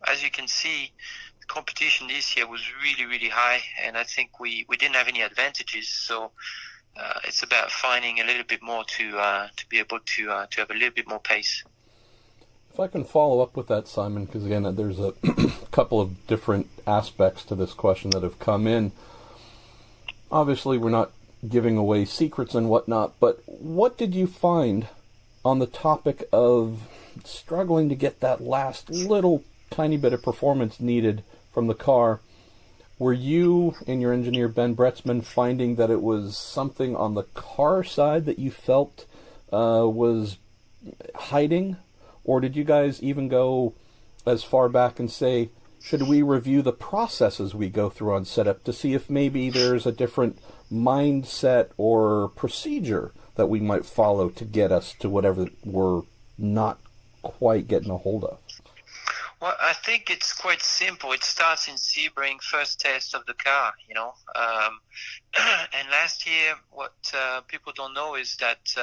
as you can see, the competition this year was really, really high, and I think we didn't have any advantages. So it's about finding a little bit more to be able to have a little bit more pace. If I can follow up with that, Simon, because again, there's a couple of different aspects to this question that have come in. Obviously, we're not giving away secrets and whatnot, but what did you find on the topic of struggling to get that last little tiny bit of performance needed from the car? Were you and your engineer, Ben Bretzman, finding that it was something on the car side that you felt was hiding? Or did you guys even go as far back and say, should we review the processes we go through on setup to see if maybe there's a different mindset or procedure that we might follow to get us to whatever we're not quite getting a hold of? Well, I think it's quite simple. It starts in Sebring, first test of the car, and last year, what people don't know is that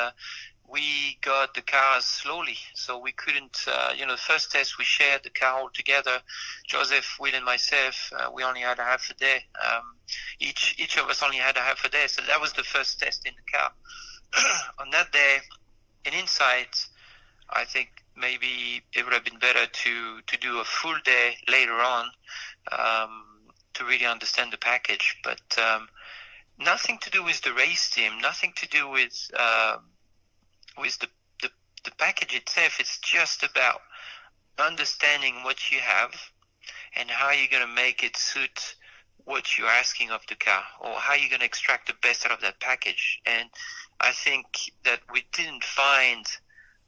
we got the cars slowly, so we couldn't, the first test we shared the car all together. Joseph, Will, and myself, we only had a half a day. Each of us only had a half a day, so that was the first test in the car. On that day, in Insight, I think maybe it would have been better to do a full day later on to really understand the package. But nothing to do with the race team, nothing to do with the package itself. It's just about understanding what you have and how you're going to make it suit what you're asking of the car, or how you're going to extract the best out of that package. And I think that we didn't find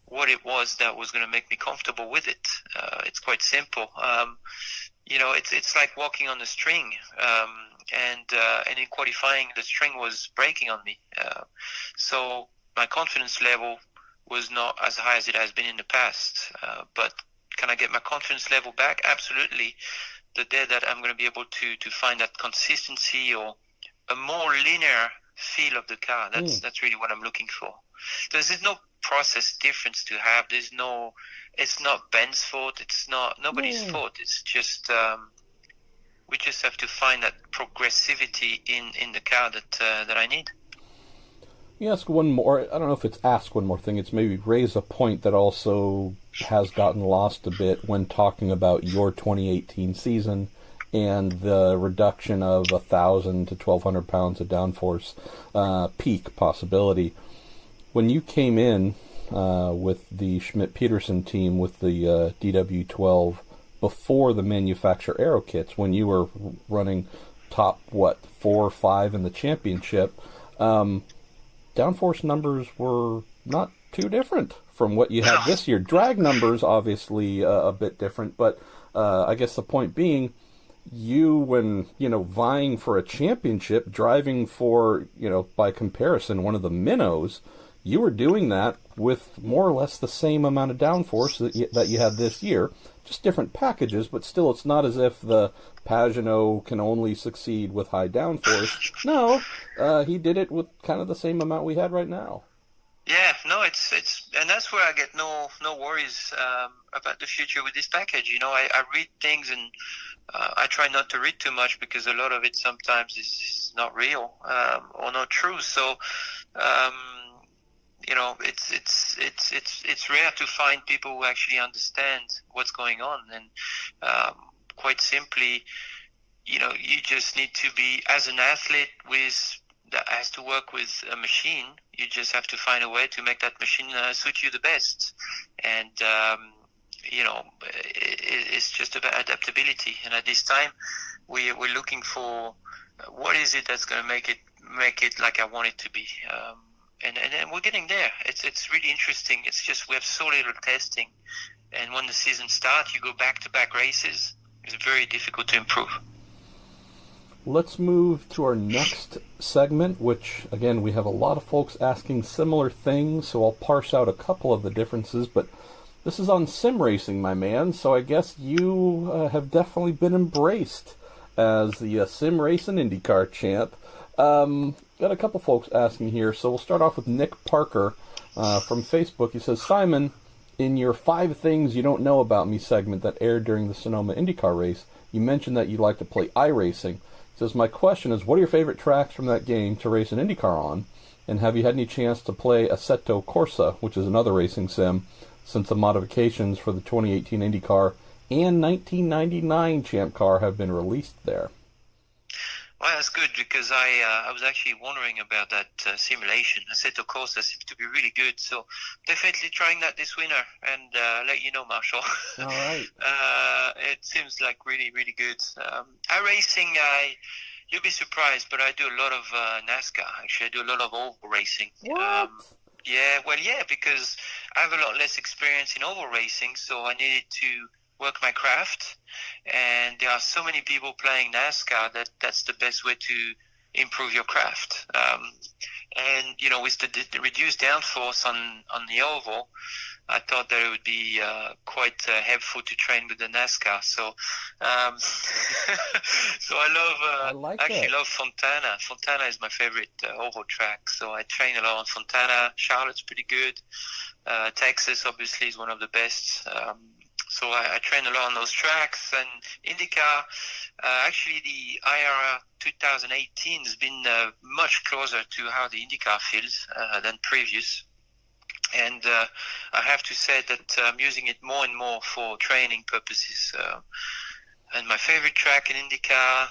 what it was that was going to make me comfortable with it. It's quite simple. It's like walking on a string, and in qualifying, the string was breaking on me. So my confidence level was not as high as it has been in the past. But can I get my confidence level back? Absolutely. The day that I'm going to be able to find that consistency or a more linear feel of the car, that's really what I'm looking for. There's no process difference to have. It's not Ben's fault. It's not nobody's fault. It's just we just have to find that progressivity in the car that I need. Let me ask one more. I don't know if it's ask one more thing. It's maybe raise a point that also has gotten lost a bit when talking about your 2018 season and the reduction of 1,000 to 1,200 pounds of downforce peak possibility. When you came in with the Schmidt-Peterson team with the DW12 before the manufacturer aero kits, when you were running top, 4 or 5 in the championship, downforce numbers were not too different from what you had this year. Drag numbers, obviously, a bit different, but I guess the point being, you, when, vying for a championship, driving for, by comparison, one of the minnows, you were doing that with more or less the same amount of downforce that you had this year. Just different packages, but still, it's not as if the Pagenaud can only succeed with high downforce. No, he did it with kind of the same amount we had right now. Yeah, no, it's and that's where I get no worries about the future with this package. I read things and I try not to read too much because a lot of it sometimes is not real or not true. So, it's rare to find people who actually understand what's going on, and quite simply, you just need to be, as an athlete that has to work with a machine, you just have to find a way to make that machine suit you the best. And, it's just about adaptability. And at this time, we're looking for what is it that's going to make it like I want it to be. And we're getting there. It's really interesting. It's just we have so little testing. And when the season starts, you go back-to-back races. It's very difficult to improve. Let's move to our next segment, which, again, we have a lot of folks asking similar things, so I'll parse out a couple of the differences, but this is on sim racing, my man, so I guess you have definitely been embraced as the sim racing IndyCar champ. Got a couple folks asking here, so we'll start off with Nick Parker from Facebook. He says, Simon, in your 5 Things You Don't Know About Me segment that aired during the Sonoma IndyCar race, you mentioned that you like to play iRacing. Says, my question is, what are your favorite tracks from that game to race an IndyCar on? And have you had any chance to play Assetto Corsa, which is another racing sim, since the modifications for the 2018 IndyCar and 1999 Champ Car have been released there? Well, that's good, because I was actually wondering about that simulation. Assetto Corsa seems to be really good, so definitely trying that this winter and let you know, Marshall. All right. It seems like really, really good. iRacing, you'll be surprised, but I do a lot of NASCAR. Actually, I do a lot of oval racing. What? Yeah, because I have a lot less experience in oval racing, so I needed to work my craft, and there are so many people playing NASCAR that's the best way to improve your craft. And with the reduced downforce on the oval, I thought that it would be quite helpful to train with the NASCAR. So, so I love Fontana. Fontana is my favorite oval track. So I train a lot on Fontana. Charlotte's pretty good. Texas obviously is one of the best. So I train a lot on those tracks. And IndyCar, actually the IRA 2018 has been much closer to how the IndyCar feels than previous. And I have to say that I'm using it more and more for training purposes. And my favorite track in IndyCar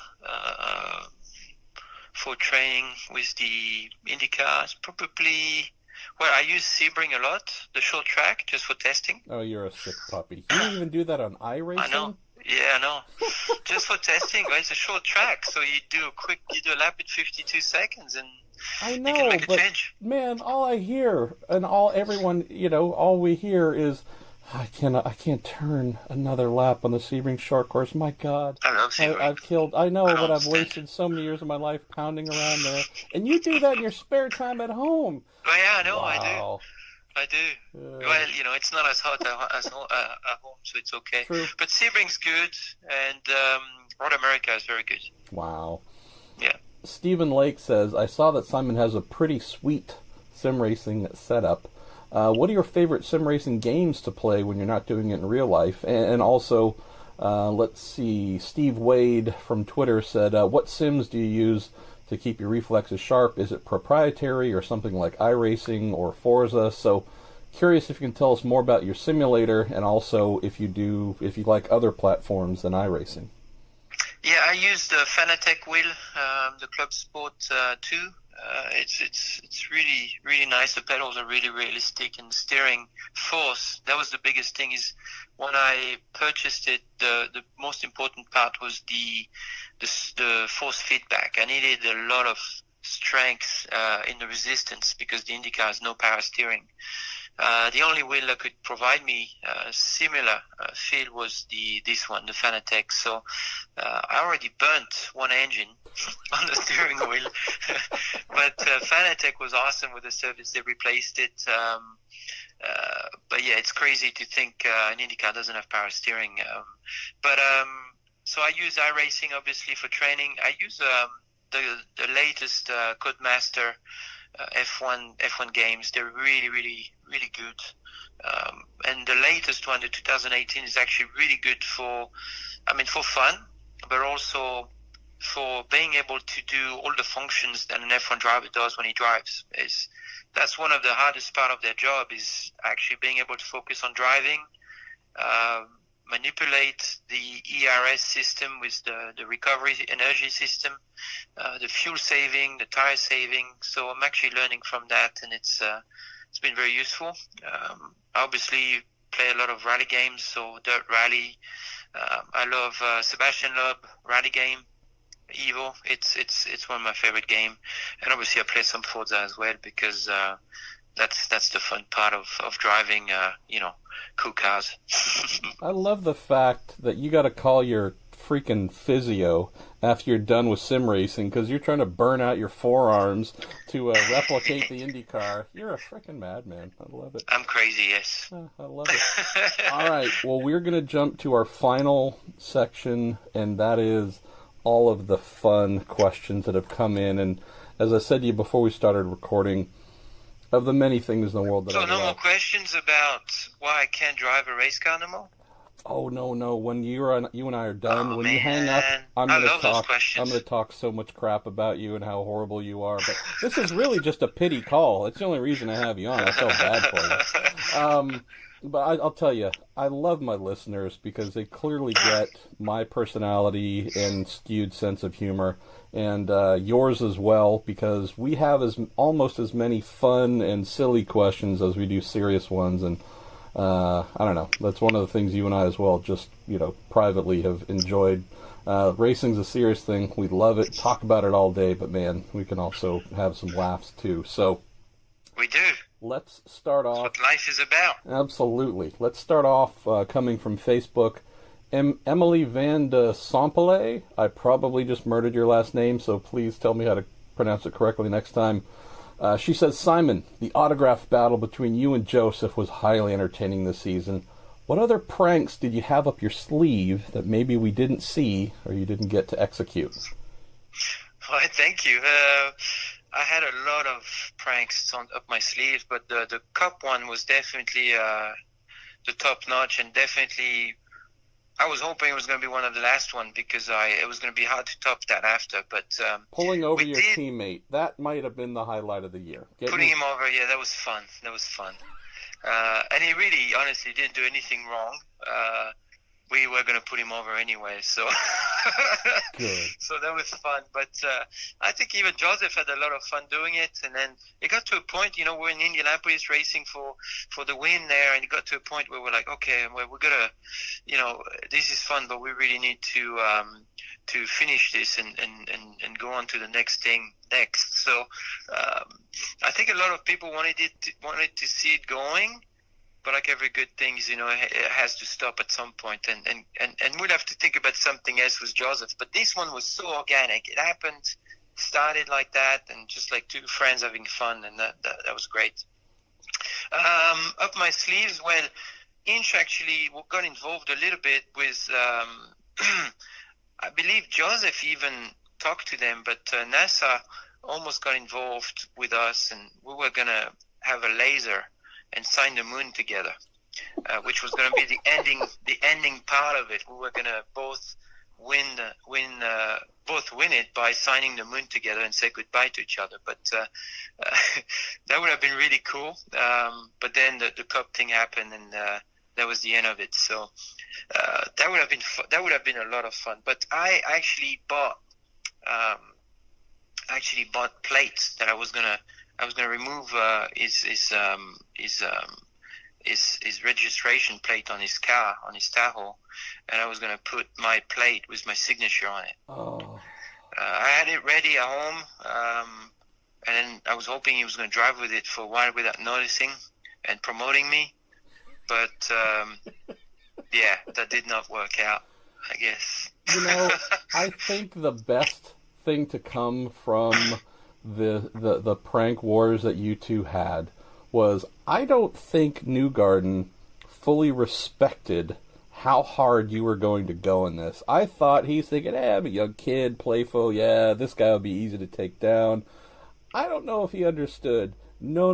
for training with the IndyCar is probably... Well, I use Sebring a lot, the short track, just for testing. Oh, you're a sick puppy. You even do that on iRacing? I know. Yeah, I know. Just for testing, right? It's a short track, so you do a lap in 52 seconds, and I know, you can make a but change. Man, all I hear, and all we hear is, I can't turn another lap on the Sebring short course. My God. I love Sebring. But I've wasted so many years of my life pounding around there. And you do that in your spare time at home. Oh, yeah, I know, Wow. I do. Well, it's not as hot at home, so it's okay. True. But Sebring's good, and Road America is very good. Wow. Yeah. Stephen Lake says, I saw that Simon has a pretty sweet sim racing setup. What are your favorite sim racing games to play when you're not doing it in real life? And also, let's see, Steve Wade from Twitter said, what sims do you use to keep your reflexes sharp? Is it proprietary or something like iRacing or Forza? So curious if you can tell us more about your simulator, and also if you like other platforms than iRacing. Yeah, I use the Fanatec wheel, the Club Sport 2. It's really nice. The pedals are really realistic, and the steering force. That was the biggest thing. Is when I purchased it, the most important part was the force feedback. I needed a lot of strength in the resistance because the IndyCar has no power steering. The only wheel that could provide me similar feel was this one, the Fanatec. So I already burnt one engine on the steering wheel, but Fanatec was awesome with the service. They replaced it. But yeah, it's crazy to think an IndyCar doesn't have power steering. So I use iRacing obviously for training. I use the latest Codemaster F1 games. They're really good. And the latest one, the 2018, is actually really good for fun, but also for being able to do all the functions that an F1 driver does when he drives. That's one of the hardest part of their job, is actually being able to focus on driving, manipulate the ERS system with the recovery energy system, the fuel saving, the tire saving. So I'm actually learning from that, and it's been very useful. Obviously play a lot of rally games, so Dirt Rally. I love Sebastian Loeb rally game, Evo. It's one of my favorite game, and obviously I play some Forza as well because that's the fun part of driving, cool cars. I love the fact that you got to call your freaking physio after you're done with sim racing because you're trying to burn out your forearms to replicate the IndyCar. You're a freaking madman. I love it. I'm crazy, yes. I love it. All right, well, we're going to jump to our final section, and that is all of the fun questions that have come in. And as I said to you before we started recording, of the many things in the world that I love. So no more questions about why I can't drive a race car no more? Oh, no. When you and I are done, when man. you hang up, I'm going to talk so much crap about you and how horrible you are. But this is really just a pity call. It's the only reason I have you on. I feel bad for you. But I'll tell you, I love my listeners because they clearly get my personality and skewed sense of humor, and yours as well, because we have almost as many fun and silly questions as we do serious ones, and I don't know, that's one of the things you and I as well just, privately have enjoyed. Racing's a serious thing. We love it, talk about it all day, but man, we can also have some laughs too. So we do. Let's start off. That's what life is about. Absolutely. Let's start off coming from Facebook. Emily Van de Sompele. I probably just murdered your last name, so please tell me how to pronounce it correctly next time. She says, Simon, the autograph battle between you and Joseph was highly entertaining this season. What other pranks did you have up your sleeve that maybe we didn't see or you didn't get to execute? Well, thank you. I had a lot of pranks up my sleeve, but the cup one was definitely the top notch, and definitely I was hoping it was going to be one of the last one because it was going to be hard to top that after. But pulling over your teammate, that might have been the highlight of the year. Putting him over, yeah, that was fun. And he really, honestly, didn't do anything wrong. We were going to put him over anyway, so Good. So that was fun. But I think even Joseph had a lot of fun doing it. And then it got to a point, we're in Indianapolis racing for the win there, and it got to a point where we're like, okay, well, we're gonna, this is fun, but we really need to finish this and go on to the next thing next. So I think a lot of people wanted to see it going. But like every good thing, it has to stop at some point, and we'll have to think about something else with Joseph. But this one was so organic. It happened, started like that, and just like two friends having fun, and that was great. Up my sleeves, well, Inch actually got involved a little bit with, I believe Joseph even talked to them, but NASA almost got involved with us, and we were going to have a laser and sign the moon together, which was going to be the ending part of it. We were going to both both win it by signing the moon together and say goodbye to each other. But that would have been really cool. But then the cup thing happened, and that was the end of it. So that would have been a lot of fun. But I actually bought plates that I was gonna remove his registration plate on his car, on his Tahoe, and I was going to put my plate with my signature on it. Oh. I had it ready at home, and then I was hoping he was going to drive with it for a while without noticing and promoting me. But, yeah, that did not work out, I guess. I think the best thing to come from the prank wars that you two had was, I don't think Newgarden fully respected how hard you were going to go in this. I thought he's thinking, I'm a young kid, playful, this guy will be easy to take down. I don't know if he understood. No.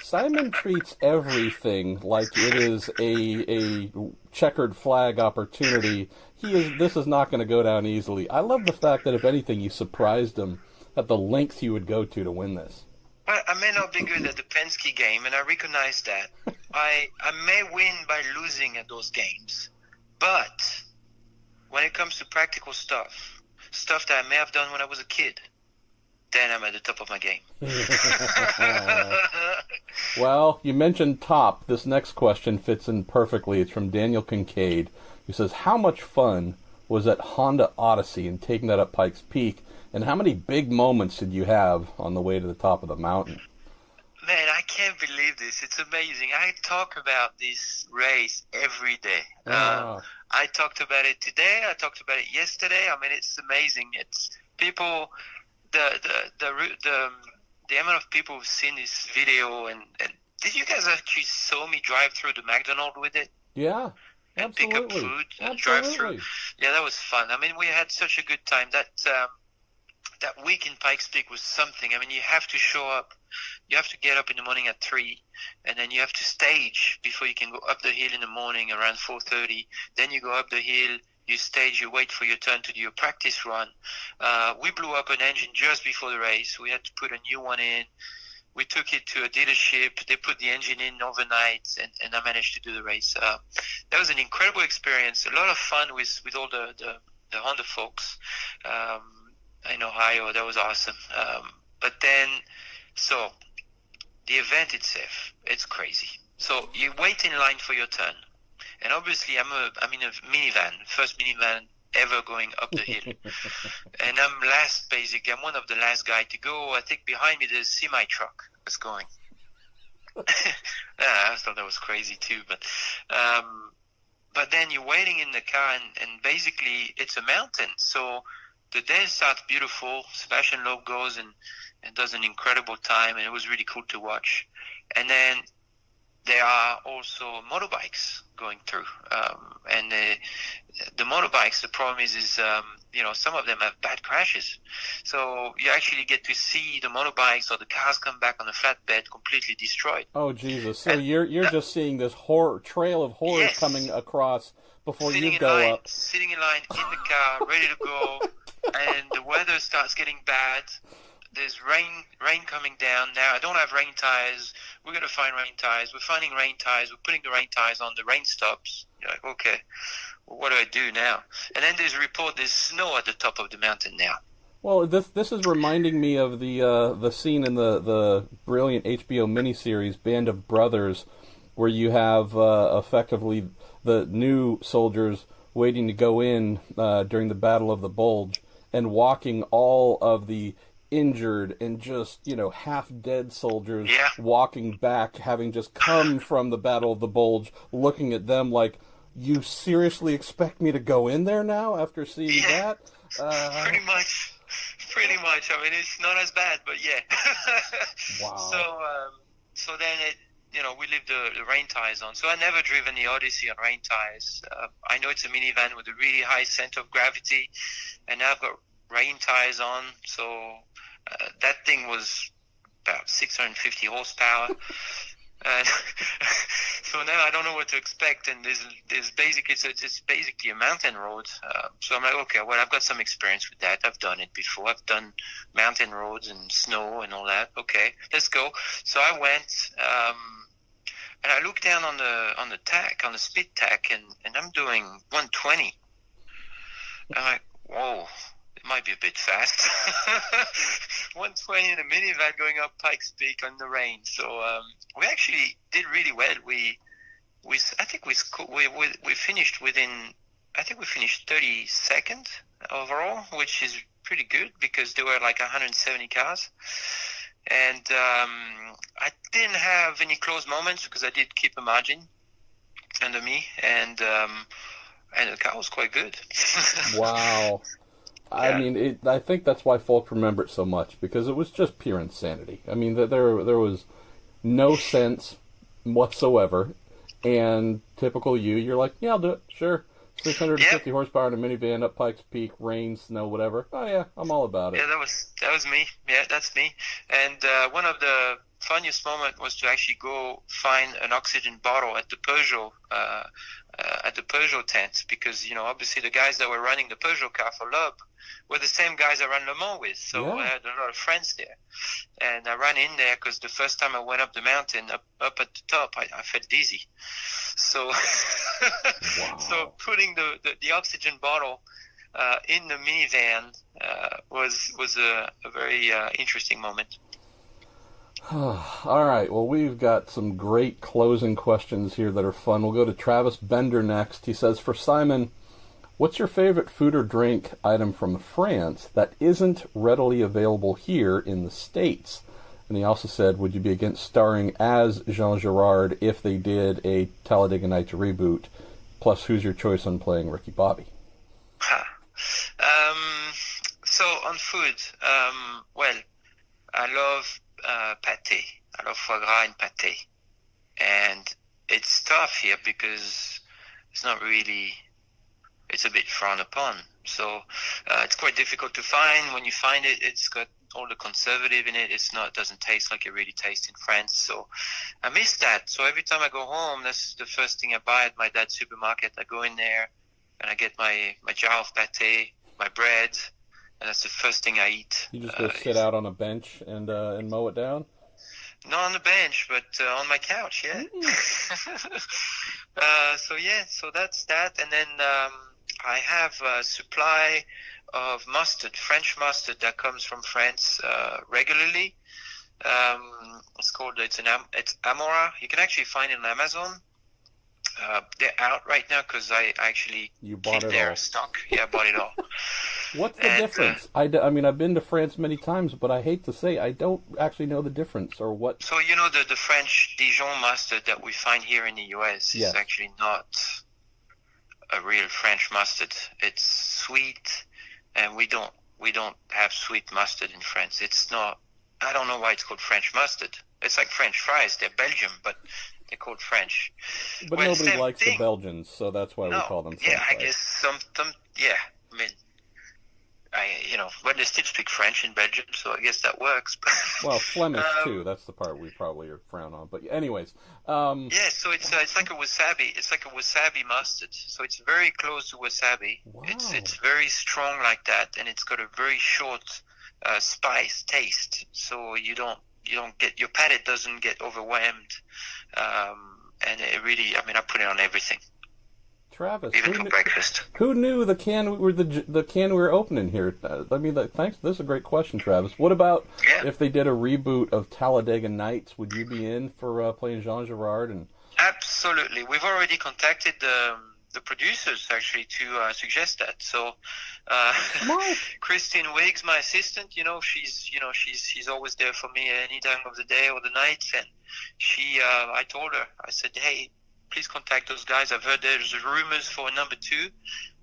Simon treats everything like it is a checkered flag opportunity. This is not going to go down easily. I love the fact that, if anything, you surprised him at the lengths you would go to win this. Well, I may not be good at the Penske game, and I recognize that. I may win by losing at those games. But when it comes to practical stuff that I may have done when I was a kid, then I'm at the top of my game. Well, you mentioned top. This next question fits in perfectly. It's from Daniel Kincaid, who says, how much fun was at Honda Odyssey and taking that up Pikes Peak? And how many big moments did you have on the way to the top of the mountain? Man, I can't believe this. It's amazing. I talk about this race every day. I talked about it today. I talked about it yesterday. I mean, it's amazing. It's people, the amount of people who've seen this video. And did you guys actually saw me drive through the McDonald's with it? Yeah. And absolutely. pick up food and Absolutely. drive through. Yeah, that was fun. I mean, we had such a good time. That week in Pikes Peak was something. I mean, you have to show up. You have to get up in the morning at 3, and then you have to stage before you can go up the hill in the morning around 4:30. Then you go up the hill, you stage, you wait for your turn to do your practice run. We blew up an engine just before the race. We had to put a new one in. We took it to a dealership. They put the engine in overnight, and I managed to do the race. That was an incredible experience. A lot of fun with all the Honda folks. In Ohio, that was awesome. But then, so the event itself, it's crazy. So you wait in line for your turn, and obviously I'm in a minivan, first minivan ever going up the hill, and I'm last. Basically, I'm one of the last guy to go. I think behind me there's a semi truck that's going. I thought that was crazy too, but then you're waiting in the car, and basically it's a mountain, so. The day starts beautiful. Sebastian Loeb goes and does an incredible time, and it was really cool to watch. And then there are also motorbikes going through. And the motorbikes, the problem is some of them have bad crashes. So you actually get to see the motorbikes or the cars come back on the flatbed completely destroyed. Oh, Jesus. So you're just seeing this trail of horrors Yes. coming across before Sitting you go up. Sitting in line in the car, ready to go, and the weather starts getting bad. There's rain coming down. Now, I don't have rain tires. We're going to find rain tires. We're finding rain tires. We're putting the rain tires on. The rain stops. You're like, okay, well, what do I do now? And then there's a report there's snow at the top of the mountain now. Well, this is reminding me of the scene in the brilliant HBO miniseries Band of Brothers, where you have effectively the new soldiers waiting to go in during the Battle of the Bulge, and walking all of the injured and just, half-dead soldiers walking back, having just come from the Battle of the Bulge, looking at them like, you seriously expect me to go in there now after seeing that? Pretty much. I mean, it's not as bad, but yeah. Wow. So then we leave the rain tires on. So I never driven the Odyssey on rain tires. I know it's a minivan with a really high center of gravity, and now I've got rain tires on. So that thing was about 650 horsepower. And so now I don't know what to expect. And there's basically, so it's basically a mountain road. So I'm like, okay, well, I've got some experience with that. I've done it before. I've done mountain roads and snow and all that. Okay, let's go. So I went, and I looked down on the tack, on the speed tack, and I'm doing 120. I'm like, whoa, it might be a bit fast. 120 in a minivan going up Pikes Peak on the rain. So we actually did really well. I think we finished within, I think we finished 32nd overall, which is pretty good because there were like 170 cars. And I didn't have any close moments because I did keep a margin under me, and the car was quite good. Wow. Yeah. I mean, I think that's why folk remember it so much, because it was just pure insanity. I mean, there was no sense whatsoever, and typical you're like, yeah, I'll do it, sure. 650 horsepower in a minivan up Pikes Peak, rain, snow, whatever. Oh yeah, I'm all about it. Yeah, that was me. Yeah, that's me. And one of the funniest moments was to actually go find an oxygen bottle at the Pagenaud tent, because obviously the guys that were running the Pagenaud car for Loeb were the same guys I ran Le Mans with. So yeah. I had a lot of friends there, and I ran in there because the first time I went up the mountain, up at the top, I felt dizzy. So, wow. So putting the oxygen bottle in the minivan was a very interesting moment. All right, well, we've got some great closing questions here that are fun. We'll go to Travis Bender next. He says, for Simon, what's your favorite food or drink item from France that isn't readily available here in the States? And he also said, would you be against starring as Jean Girard if they did a Talladega Nights reboot? Plus, who's your choice on playing Ricky Bobby? So on food, well, I love pâté. I love foie gras and pâté. And it's tough here because it's not really, it's a bit frowned upon. So it's quite difficult to find. When you find it, it's got all the conservative in it. It doesn't taste like it really tastes in France. So I miss that. So every time I go home, that's the first thing I buy at my dad's supermarket. I go in there and I get my jar of pâté, my bread, and that's the first thing I eat. You just go sit out on a bench and mow it down? Not on the bench, but on my couch, yeah. So that's that. And then I have a supply of mustard, French mustard that comes from France regularly. It's Amora. You can actually find it on Amazon. They're out right now because I actually bought keep their stock. Yeah, I bought it all. What's the difference? I mean, I've been to France many times, but I hate to say I don't actually know the difference or what. So the French Dijon mustard that we find here in the U.S. is actually not a real French mustard. It's sweet, and we don't have sweet mustard in France. It's not. I don't know why it's called French mustard. It's like French fries. They're Belgian, but they're called French. But nobody likes the Belgians, so that's why we call them French fries. I guess some. Yeah, I mean, but they still speak French in Belgium, so I guess that works. Well, Flemish too. That's the part we probably are frown on. But anyways, so it's like a wasabi. It's like a wasabi mustard. So it's very close to wasabi. Wow. It's very strong like that, and it's got a very short spice taste. So you don't get, your palate doesn't get overwhelmed. And it really, I put it on everything. Travis, even for breakfast. Who knew the can we were opening here? Thanks. This is a great question, Travis. What about if they did a reboot of Talladega Nights? Would you be in for playing Jean Girard? And absolutely, we've already contacted the producers actually to suggest that. So, Christine Wiggs, my assistant, she's always there for me any time of the day or the night, and I told her, I said, hey, please contact those guys. I've heard there's rumors for number 2.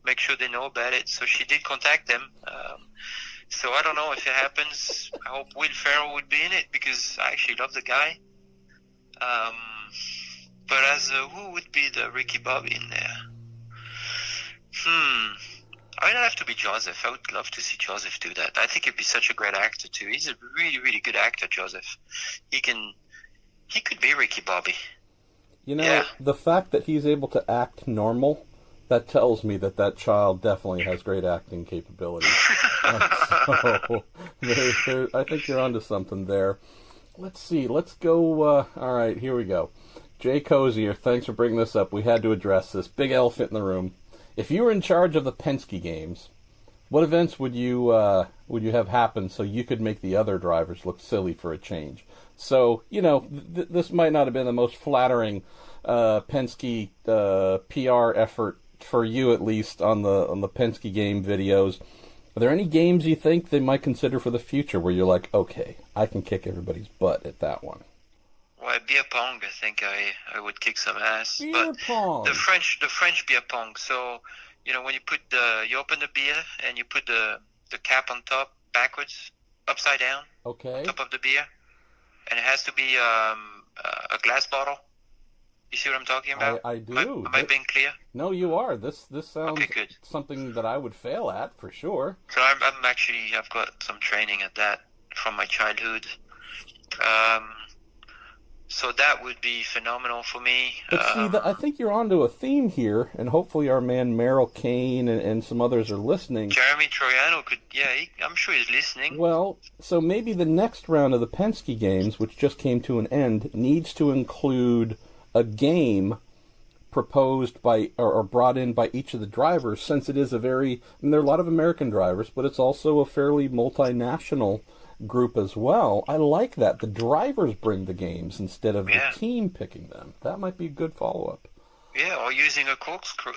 Make sure they know about it. So she did contact them. So I don't know if it happens. I hope Will Ferrell would be in it because I actually love the guy. But who would be the Ricky Bobby in there? I'd have to be Joseph. I would love to see Joseph do that. I think he'd be such a great actor too. He's a really, really good actor, Joseph. He He could be Ricky Bobby. You know, Yeah. the fact that he's able to act normal, that tells me that child definitely has great acting capability. So, I think you're onto something there. Let's see. Let's go. All right, here we go. Jay Cozier, thanks for bringing this up. We had to address this. Big elephant in the room. If you were in charge of the Penske games, what events would you have happen so you could make the other drivers look silly for a change? So, you know, this might not have been the most flattering Penske PR effort for you, at least on the Penske game videos. Are there any games you think they might consider for the future where you're like, okay, I can kick everybody's butt at that one? Well, beer pong, I think I would kick some ass. Beer pong. The French beer pong. So, you know, when you open the beer and you put the cap on top backwards, upside down, okay, on top of the beer, and it has to be a glass bottle. You see what I'm talking about? I do. Am I being clear? No, you are. This sounds okay, good. Something that I would fail at for sure. So I've got some training at that from my childhood. So that would be phenomenal for me. But see, I think you're onto a theme here, and hopefully our man Merrill Kane and some others are listening. Jeremy Troiano could, I'm sure he's listening. Well, so maybe the next round of the Penske games, which just came to an end, needs to include a game proposed by or brought in by each of the drivers, since it is there are a lot of American drivers, but it's also a fairly multinational group as well. I like that. The drivers bring the games instead of the team picking them. That might be a good follow-up. Yeah, or using a corkscrew.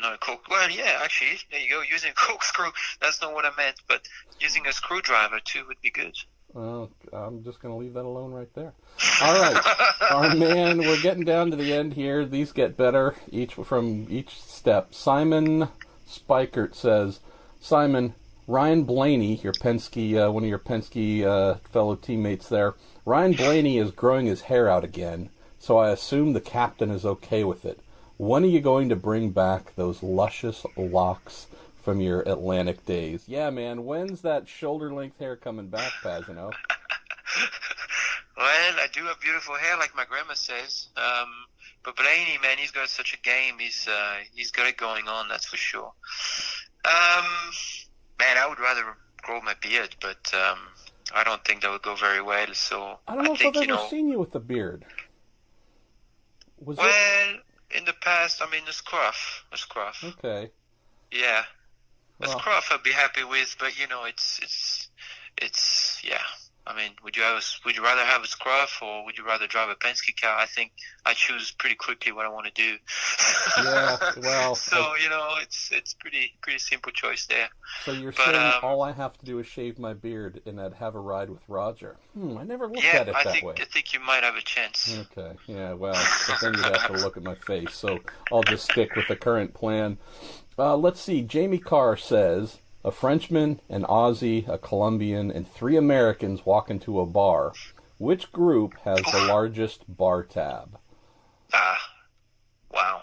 Not a cork. Well, yeah, actually, there you go. Using a corkscrew. That's not what I meant, but using a screwdriver too would be good. Well, I'm just going to leave that alone right there. All right, our man, we're getting down to the end here. These get better from each step. Simon Spikert says, Simon, Ryan Blaney, your Penske, one of your Penske fellow teammates there, Ryan Blaney is growing his hair out again, so I assume the captain is okay with it. When are you going to bring back those luscious locks from your Atlantic days? Yeah, man, when's that shoulder-length hair coming back, Pagenaud? Well, I do have beautiful hair, like my grandma says. But Blaney, man, he's got such a game. He's got it going on, that's for sure. Man, I would rather grow my beard, but I don't think that would go very well. So I don't know if I've ever seen you with a beard. In the past, I mean, the scruff. Okay. Yeah. A scruff I'd be happy with, but, you know, it's yeah. I mean, would you rather have a scruff, or would you rather drive a Penske car? I think I choose pretty quickly what I want to do. Yeah, well. So, you know, it's pretty simple choice there. So you're saying all I have to do is shave my beard and I'd have a ride with Roger? I never looked at it that way. I think you might have a chance. Okay, yeah, well, but then you'd have to look at my face, so I'll just stick with the current plan. Let's see, Jamie Carr says, a Frenchman, an Aussie, a Colombian, and 3 Americans walk into a bar. Which group has the largest bar tab? Wow.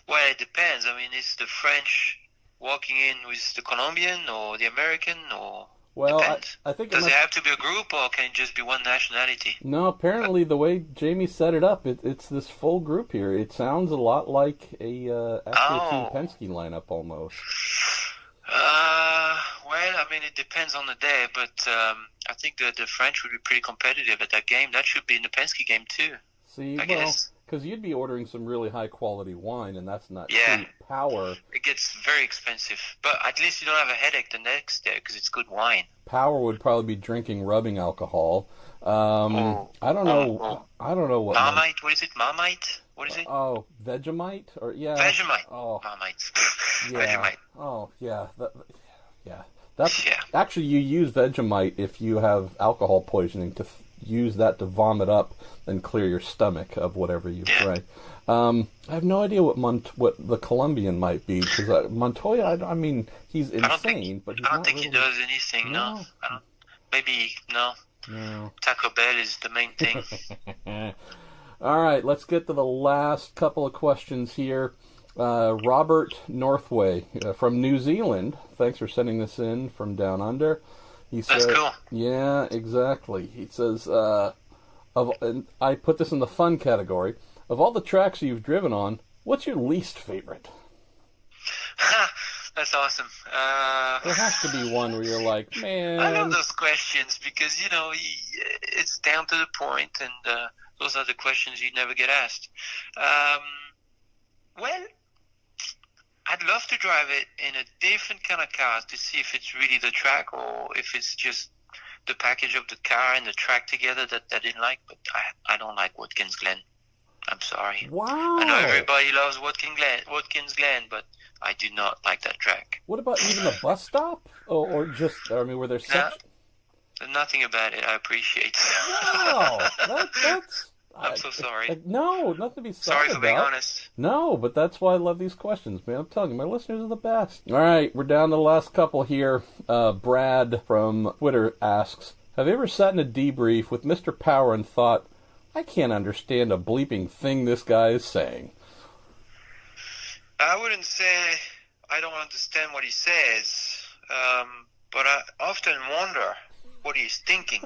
Well, it depends. I mean, is the French walking in with the Colombian or the American, or... Well, I think does it have to be a group, or can it just be one nationality? No, apparently the way Jamie set it up, it's this full group here. It sounds a lot like a Team Penske lineup almost. Well, I mean, it depends on the day, but I think the French would be pretty competitive at that game. That should be in the Penske game too. See, I guess. Because you'd be ordering some really high-quality wine, and that's not cheap. Power. It gets very expensive. But at least you don't have a headache the next day, because it's good wine. Power would probably be drinking rubbing alcohol. I don't know. I don't know what... Marmite? What is it? Marmite? What is it? Oh, Vegemite? Vegemite. Oh. Marmite. Yeah. Vegemite. Oh, yeah. Actually, you use Vegemite if you have alcohol poisoning, to use that to vomit up and clear your stomach of whatever you drank. I have no idea what the Colombian might be, because Montoya, I mean, he's insane, but he's not I don't think really... he does anything, no. Maybe, no. Taco Bell is the main thing. All right, let's get to the last couple of questions here. Robert Northway from New Zealand. Thanks for sending this in from down under. He says, that's cool. Yeah, exactly. He says, And I put this in the fun category. Of all the tracks you've driven on, what's your least favorite? That's awesome. There has to be one where you're like, man. I love those questions because, it's down to the point, and those are the questions you never get asked. Well, I'd love to drive it in a different kind of car to see if it's really the track or if it's just the package of the car and the track together that I didn't like. But I don't like Watkins Glen. I'm sorry. Wow. I know everybody loves Watkins Glen, but I do not like that track. What about even the bus stop? Or just, were there sections? Nothing about it I appreciate. Wow. That's... I'm so sorry. No, nothing to be sorry for about. being honest. No, but that's why I love these questions, man. I'm telling you, my listeners are the best. All right, we're down to the last couple here. Brad from Twitter asks, have you ever sat in a debrief with Mr. Power and thought, I can't understand a bleeping thing this guy is saying? I wouldn't say I don't understand what he says, but I often wonder what he's thinking.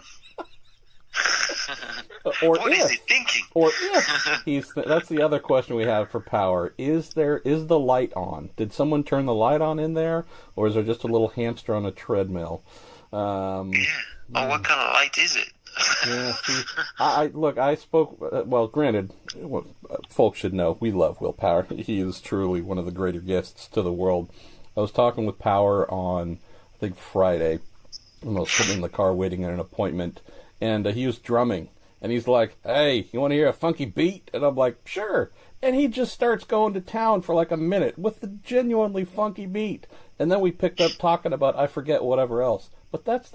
What is he thinking? Or if that's the other question we have for Power. Is the light on? Did someone turn the light on in there, or is there just a little hamster on a treadmill? What kind of light is it? Yeah, see, I spoke. Well, granted, folks should know we love Will Power. He is truly one of the greater gifts to the world. I was talking with Power on, I think, Friday. I was sitting in the car waiting at an appointment. And he was drumming, and he's like, hey, you want to hear a funky beat? And I'm like, sure. And he just starts going to town for like a minute with the genuinely funky beat. And then we picked up talking about, I forget, whatever else. But that's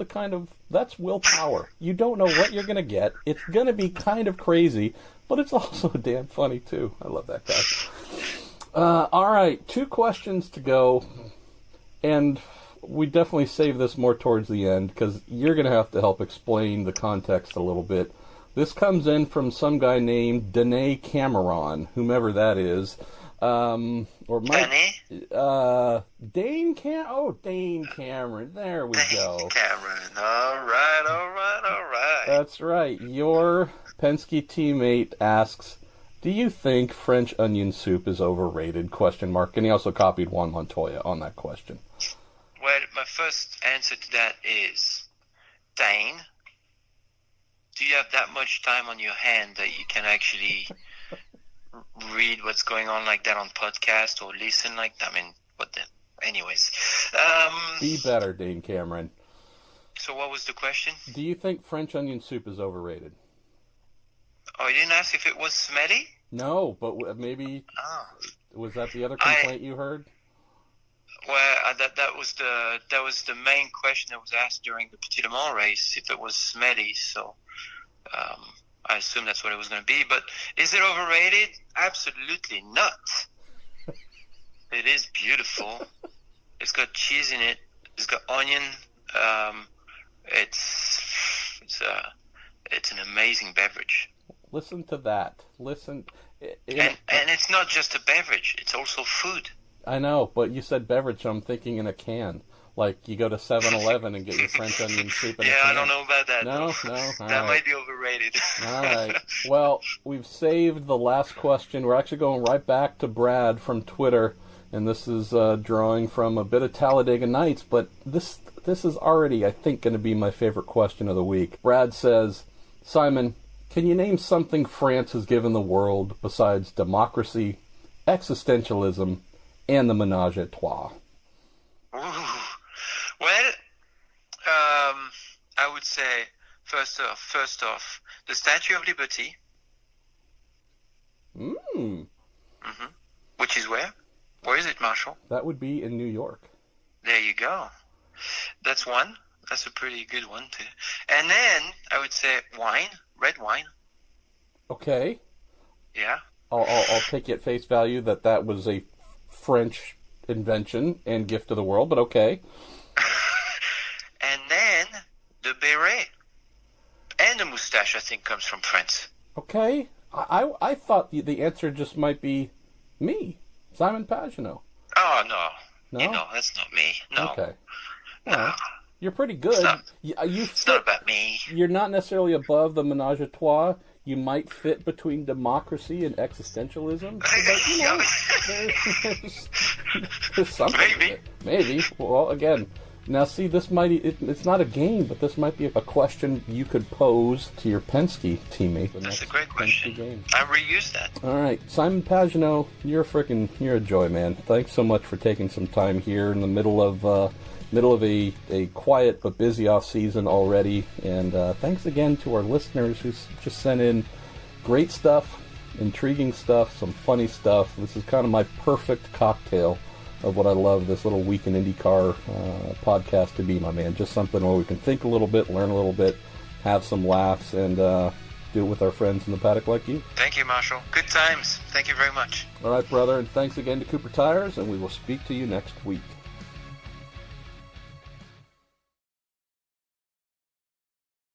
that's Will Power. You don't know what you're going to get. It's going to be kind of crazy, but it's also damn funny, too. I love that guy. All right, 2 questions to go. And we definitely save this more towards the end because you're going to have to help explain the context a little bit. This comes in from some guy named Danae Cameron, whomever that is. Or Mike, Dane Cameron. There we go. Dane Cameron. All right. That's right. Your Penske teammate asks, do you think French onion soup is overrated? ? And he also copied Juan Montoya on that question. Well, my first answer to that is, Dane, do you have that much time on your hand that you can actually read what's going on like that on podcast or listen like that? I mean, what the... Anyways. Be better, Dane Cameron. So what was the question? Do you think French onion soup is overrated? Oh, you didn't ask if it was smelly? No, but maybe... Was that the other complaint you heard? Well, that was the main question that was asked during the Petit Le Mans race, if it was smelly. So I assume that's what it was going to be. But is it overrated? Absolutely not. It is beautiful. It's got cheese in it. It's got onion. It's an amazing beverage. Listen to that. Listen. And it's not just a beverage. It's also food. I know, but you said beverage, so I'm thinking in a can. Like you go to 7-Eleven and get your French onion soup in a can. I don't know about that. No. That might be overrated. All right. Well, we've saved the last question. We're actually going right back to Brad from Twitter, and this is drawing from a bit of Talladega Nights, but this is already, I think, going to be my favorite question of the week. Brad says, Simon, can you name something France has given the world besides democracy, existentialism, and the menage a trois? Well, I would say first off, the Statue of Liberty. Which is where? Where is it, Marshall? That would be in New York. There you go. That's one. That's a pretty good one too. And then I would say wine, red wine. Okay. Yeah. I'll take it at face value that was a French invention and gift to the world, but okay. And then the beret and the moustache, I think, comes from France. Okay. I thought the answer just might be me, Simon Pagenaud. Oh, no. No, that's not me. No. Okay. No. You're pretty good. It's not about me. You're not necessarily above the menage a trois. You might fit between democracy and existentialism. But, there's something. Maybe. Well, again, now see, this might, it's not a game, but this might be a question you could pose to your Penske teammate. That's a great question. I'll reuse that. All right. Simon Pagenaud, you're a joy, man. Thanks so much for taking some time here in the middle of a quiet but busy off season already. And thanks again to our listeners who just sent in great stuff, intriguing stuff, some funny stuff. This is kind of my perfect cocktail of what I love this little Week in IndyCar podcast to be, my man. Just something where we can think a little bit, learn a little bit, have some laughs, and do it with our friends in the paddock like you. Thank you, Marshall. Good times. Thank you very much. All right, brother, and thanks again to Cooper Tires, and we will speak to you next week.